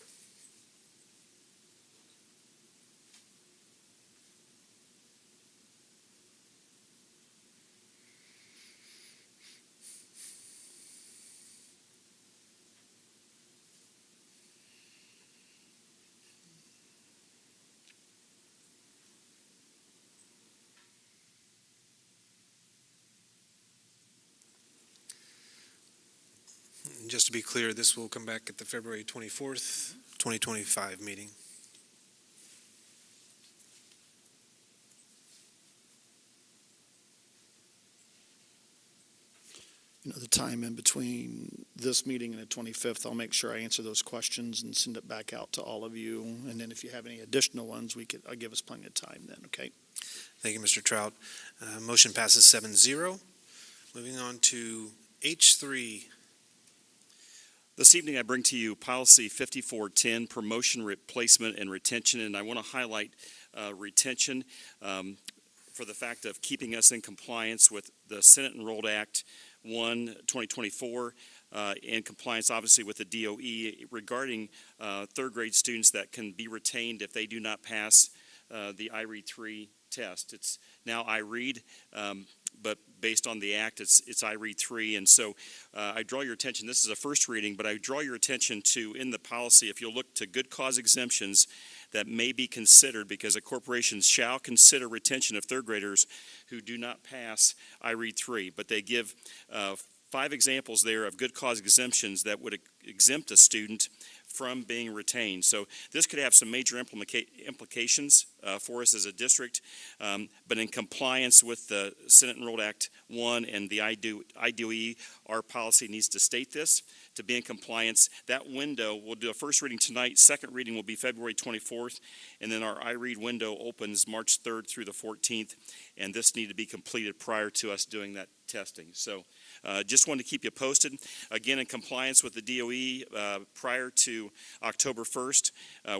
Just to be clear, this will come back at the February 24th, 2025 meeting. The time in between this meeting and the 25th, I'll make sure I answer those questions and send it back out to all of you. And then if you have any additional ones, I'll give us plenty of time then, okay? Thank you, Mr. Trout. Motion passes 7-0. Moving on to H3. This evening I bring to you Policy 5410, Promotion, Replacement, and Retention, and I want to highlight retention for the fact of keeping us in compliance with the Senate Enrolled Act 1/2024, in compliance obviously with the DOE regarding third grade students that can be retained if they do not pass the IREAD 3 test. It's now IREAD, but based on the act. It's I read 3, and so I draw your attention. This is a first reading, but I draw your attention to, in the policy, if you'll look to good cause exemptions that may be considered, because a corporation shall consider retention of third graders who do not pass I read 3. But they give 5 examples there of good cause exemptions that would exempt a student from being retained. So this could have some major implications for us as a district, but in compliance with the Senate Enrolled Act 1 and the IDOE, our policy needs to state this. To be in compliance, that window, we'll do a first reading tonight, second reading will be February 24th, and then our iRead window opens March 3rd through the 14th, and this need to be completed prior to us doing that testing. So just wanted to keep you posted. Again, in compliance with the DOE, prior to October 1st,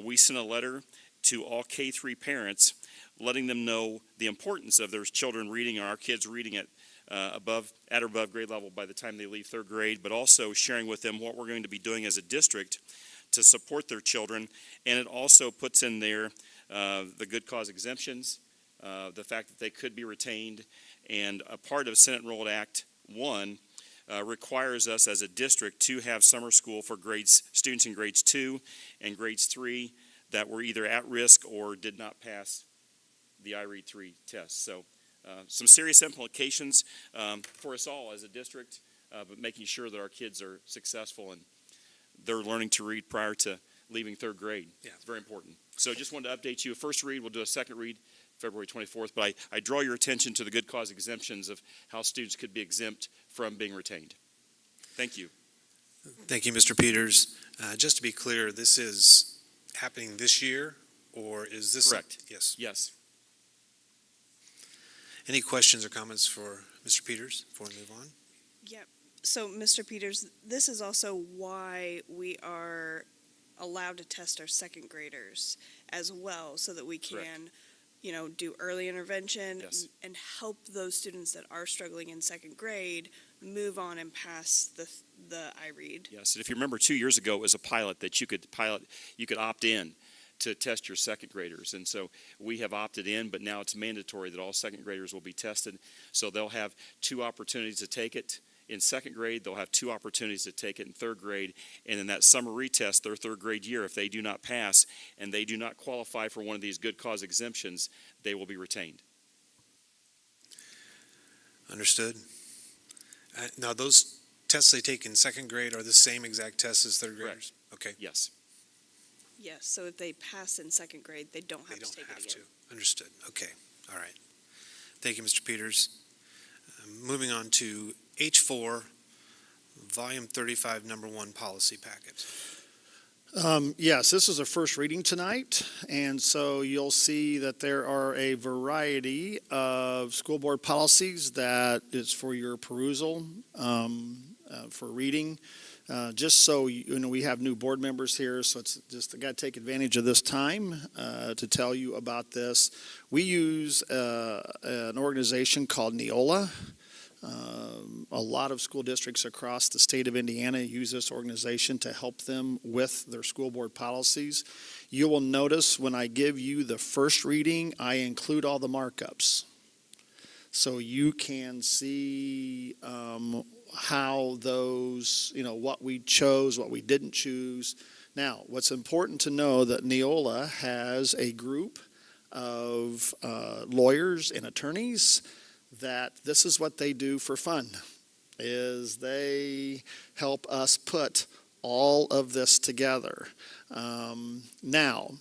we sent a letter to all K-3 parents letting them know the importance of their children reading, or our kids reading at or above grade level by the time they leave third grade, but also sharing with them what we're going to be doing as a district to support their children. And it also puts in there the good cause exemptions, the fact that they could be retained, and a part of Senate Enrolled Act 1 requires us as a district to have summer school for students in grades 2 and grades 3 that were either at risk or did not pass the I read 3 test. So some serious implications for us all as a district, but making sure that our kids are successful and they're learning to read prior to leaving third grade. Yeah. It's very important. So just wanted to update you. A first read, we'll do a second read February 24th, but I draw your attention to the good cause exemptions of how students could be exempt from being retained. Thank you. Thank you, Mr. Peters. Just to be clear, this is happening this year, or is this? Correct. Yes. Yes. Any questions or comments for Mr. Peters before we move on? Yep. So, Mr. Peters, this is also why we are allowed to test our second graders as well, so that we can, Correct. Do early intervention Yes. and help those students that are struggling in second grade move on and pass the iRead. Yes, and if you remember 2 years ago, it was a pilot that you could opt in to test your second graders. And so we have opted in, but now it's mandatory that all second graders will be tested. So they'll have 2 opportunities to take it in second grade. They'll have 2 opportunities to take it in third grade. And in that summer retest, their third grade year, if they do not pass and they do not qualify for one of these good cause exemptions, they will be retained. Understood. Now, those tests they take in second grade are the same exact tests as third graders? Correct. Okay. Yes. Yes, so if they pass in second grade, they don't have to take it again. Understood. Okay. All right. Thank you, Mr. Peters. Moving on to H4, Volume 35, Number 1 Policy Packet. Yes, this is a first reading tonight, and so you'll see that there are a variety of school board policies that is for your perusal, for reading. Just so we have new board members here, so it's just I got to take advantage of this time to tell you about this. We use an organization called Neola. A lot of school districts across the state of Indiana use this organization to help them with their school board policies. You will notice when I give you the first reading, I include all the markups. So you can see how those, what we chose, what we didn't choose. Now, what's important to know that Neola has a group of lawyers and attorneys that this is what they do for fun, is they help us put all of this together. Now,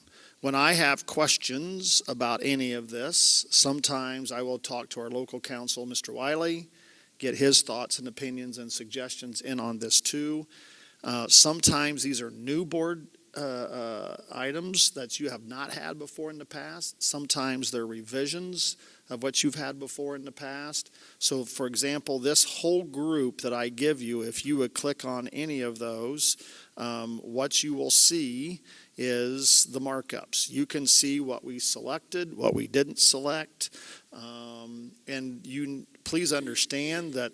when I have questions about any of this, sometimes I will talk to our local counsel, Mr. Wiley, get his thoughts and opinions and suggestions in on this too. Sometimes these are new board items that you have not had before in the past. Sometimes they're revisions of what you've had before in the past. So, for example, this whole group that I give you, if you would click on any of those, what you will see is the markups. You can see what we selected, what we didn't select, and you please understand that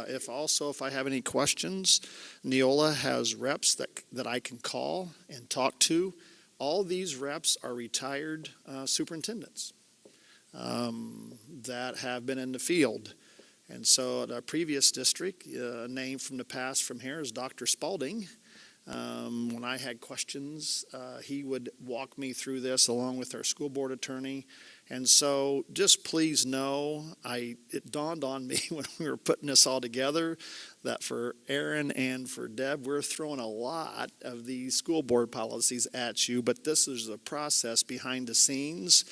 if I have any questions, Neola has reps that I can call and talk to. All these reps are retired superintendents that have been in the field And so the previous district, a name from the past from here is Dr. Spalding. When I had questions, he would walk me through this along with our school board attorney. And so just please know, it dawned on me when we were putting this all together that for Aaron and for Deb, we're throwing a lot of these school board policies at you, but this is a process behind the scenes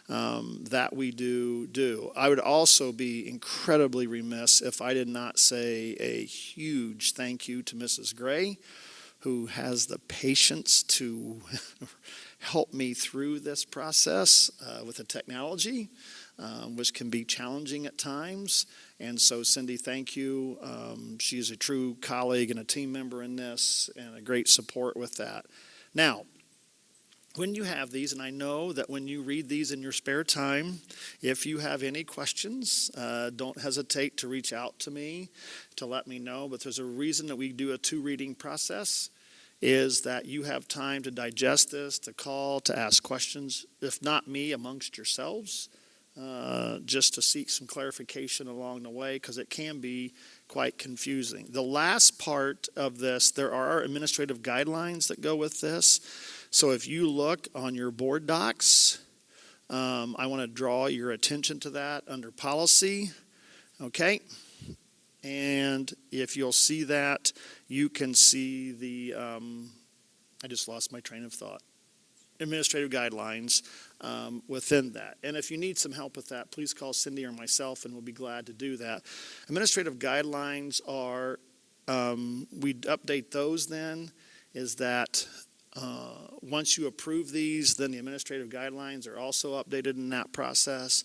that we do. I would also be incredibly remiss if I did not say a huge thank you to Mrs. Gray, who has the patience to help me through this process with the technology, which can be challenging at times. And so, Cindy, thank you. She is a true colleague and a team member in this and a great support with that. Now, when you have these, and I know that when you read these in your spare time, if you have any questions, don't hesitate to reach out to me to let me know. But there's a reason that we do a 2-reading process, is that you have time to digest this, to call, to ask questions, if not me, amongst yourselves, just to seek some clarification along the way, because it can be quite confusing. The last part of this, there are administrative guidelines that go with this. So if you look on your board docs, I want to draw your attention to that under policy, okay? And if you'll see that, you can see the, I just lost my train of thought, administrative guidelines within that. And if you need some help with that, please call Cindy or myself, and we'll be glad to do that. Administrative guidelines are, we update those then, is that once you approve these, then the administrative guidelines are also updated in that process.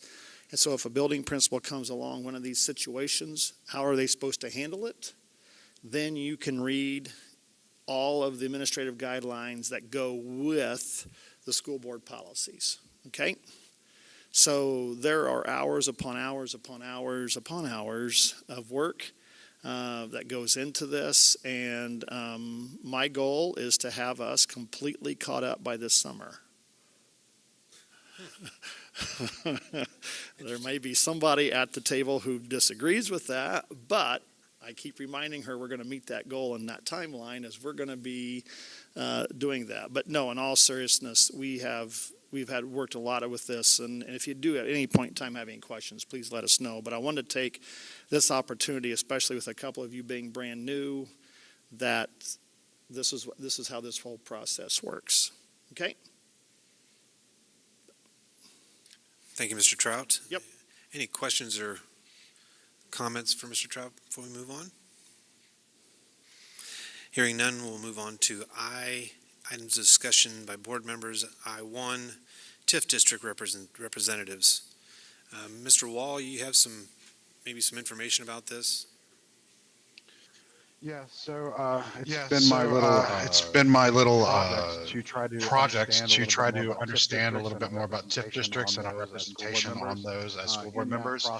And so if a building principal comes along one of these situations, how are they supposed to handle it? Then you can read all of the administrative guidelines that go with the school board policies, okay? So there are hours upon hours upon hours upon hours of work that goes into this, and my goal is to have us completely caught up by this summer. There may be somebody at the table who disagrees with that, but I keep reminding her we're going to meet that goal in that timeline as we're going to be doing that. But no, in all seriousness, we've had worked a lot with this, and if you do at any point in time have any questions, please let us know. But I wanted to take this opportunity, especially with a couple of you being brand new, that this is how this whole process works. Okay? Thank you, Mr. Trout. Yep. Any questions or comments for Mr. Trout before we move on? Hearing none, we'll move on to items of discussion by board members. I1, TIF District Representatives. Mr. Wall, you have maybe some information about this? Yeah, so it's been my little project to try to understand a little bit more about TIF districts and our representation on those as school board members.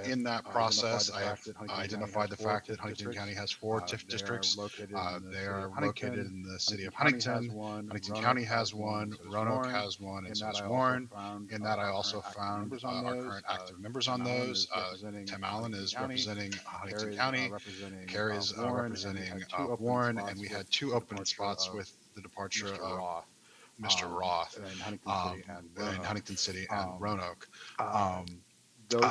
In that process, I have identified the fact that Huntington County has 4 TIF districts. They are located in the city of Huntington. Huntington County has one, Roanoke has one, and so has Warren. In that, I also found our current active members on those. Tim Allen is representing Huntington County. Carrie is representing Warren, and we had 2 open spots with the departure of Mr. Roth in Huntington City and Roanoke. Those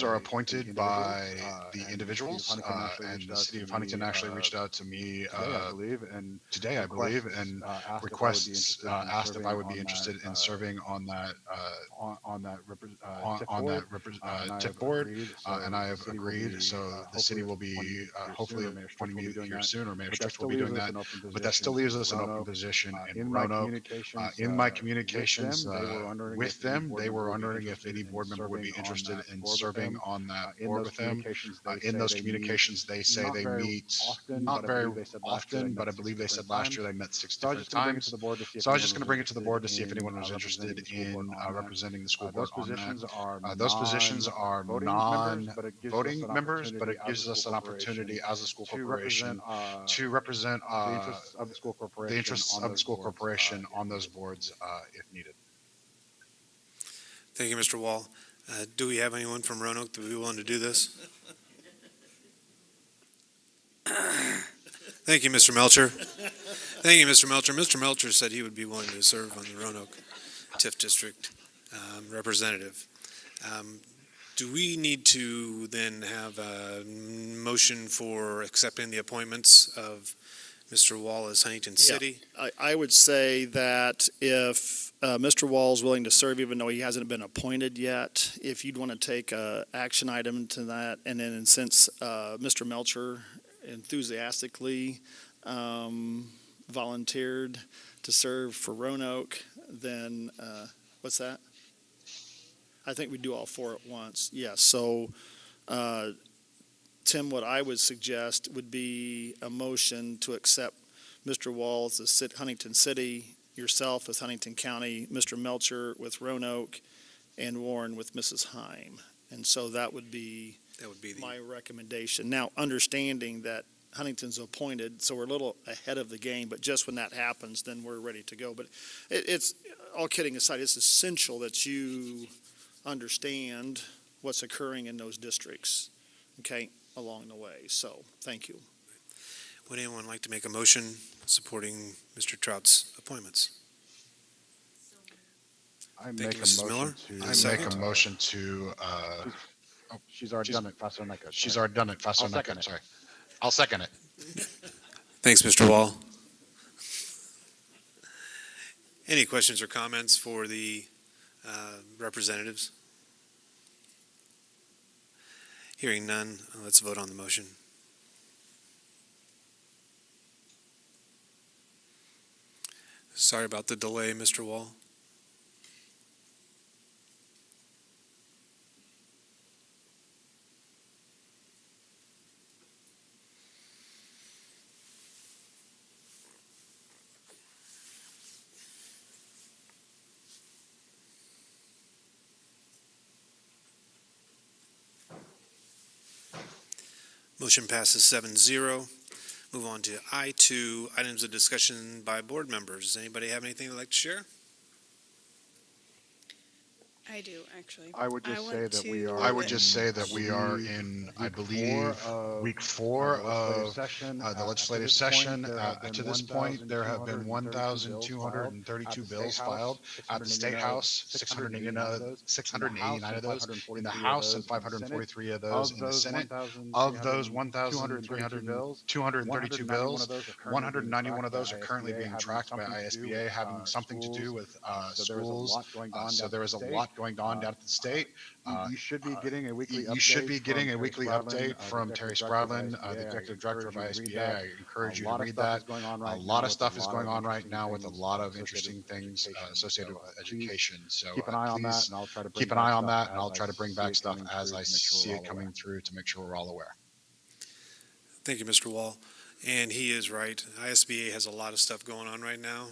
are appointed by the individuals, and the city of Huntington actually reached out to me today, I believe, and asked if I would be interested in serving on that TIF board, and I have agreed. So the city will be hopefully appointing me here soon, or Mayor Strict will be doing that. But that still leaves us an open position in Roanoke. In my communications with them, they were wondering if any board member would be interested in serving on that board with them. In those communications, they say they meet not very often, but I believe they said last year they met 6 different times. So I was just going to bring it to the board to see if anyone was interested in representing the school board on that. Those positions are non-voting members, but it gives us an opportunity as a school corporation to represent the interests of the school corporation on those boards if needed. Thank you, Mr. Wall. Do we have anyone from Roanoke that would be willing to do this? Thank you, Mr. Melcher. Thank you, Mr. Melcher. Mr. Melcher said he would be willing to serve on the Roanoke TIF District Representative. Do we need to then have a motion for accepting the appointments of Mr. Wall as Huntington City? I would say that if Mr. Wall is willing to serve, even though he hasn't been appointed yet, if you'd want to take a action item to that, and then since Mr. Melcher enthusiastically volunteered to serve for Roanoke, then what's that? I think we do all four at once. Yes. So, Tim, what I would suggest would be a motion to accept Mr. Walls as Huntington City, yourself as Huntington County, Mr. Melcher with Roanoke, and Warren with Mrs. Heim. And so that would be my recommendation. Now, understanding that Huntington's appointed, so we're a little ahead of the game, but just when that happens, then we're ready to go. But it's, all kidding aside, it's essential that you understand what's occurring in those districts, okay, along the way. So, thank you. Would anyone like to make a motion supporting Mr. Trout's appointments? I Thank you, make a Mrs. motion Miller. to. I Make a motion to, She's already done it. Faster than I could. she's Sorry. already done it faster I'll than I second could, it. sorry. I'll second it. Thanks, Mr. Wall. Any questions or comments for the representatives? Hearing none, let's vote on the motion. Sorry about the delay, Mr. Wall. Motion passes 7-0. Move on to I2, items of discussion by board members. Does anybody have anything they'd like to share? I do, actually. I would just say that we are. I I would just say that we are in, I believe, week 4 of the legislative session. To this point, there have been 1,232 bills filed at the State House, 689 of those in the House, and 543 of those in the Senate. Of those 1,232 bills, 191 of those are currently being tracked by ISBA, having something to do with schools. So there is a lot going on down at the state. You should be getting a weekly update. You should be getting a weekly update from Terry Spradlin, the executive director of ISBA. I encourage you to read that. A lot of stuff is going on right now with a lot of interesting things associated with education. So keep an eye on that, and I'll try to bring keep an eye on that, and I'll try to bring back stuff as I see it coming through to make sure we're all aware. Thank you, Mr. Wall. And he is right. ISBA has a lot of stuff going on right now.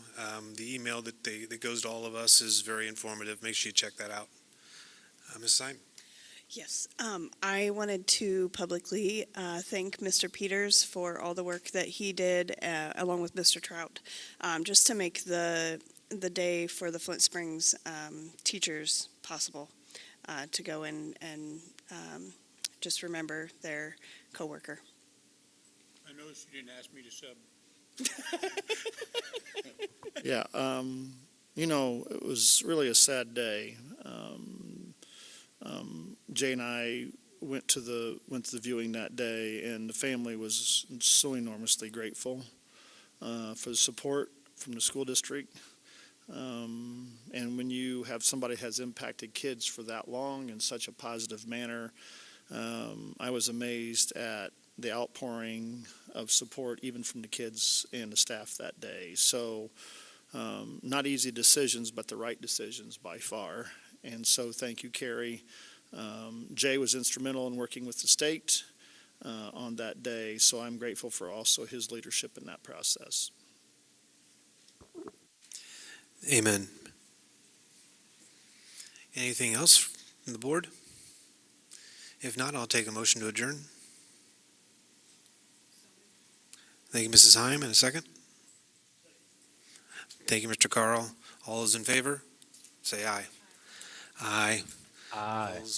The email that goes to all of us is very informative. Make sure you check that out. Ms. Syme? Yes, I wanted to publicly thank Mr. Peters for all the work that he did, along with Mr. Trout, just to make the day for the Flint Springs teachers possible, to go in and just remember their coworker. I noticed you didn't ask me to sub. Yeah, it was really a sad day. Jay and I went to the viewing that day, and the family was so enormously grateful for the support from the school district. And when you have somebody that has impacted kids for that long in such a positive manner, I was amazed at the outpouring of support even from the kids and the staff that day. So not easy decisions, but the right decisions by far. And so thank you, Carrie. Jay was instrumental in working with the state on that day, so I'm grateful for also his leadership in that process. Amen. Anything else from the board? If not, I'll take a motion to adjourn. Thank you, Mrs. Heim. And a second? Thank you, Mr. Carl. All those in favor, say aye. Aye. All those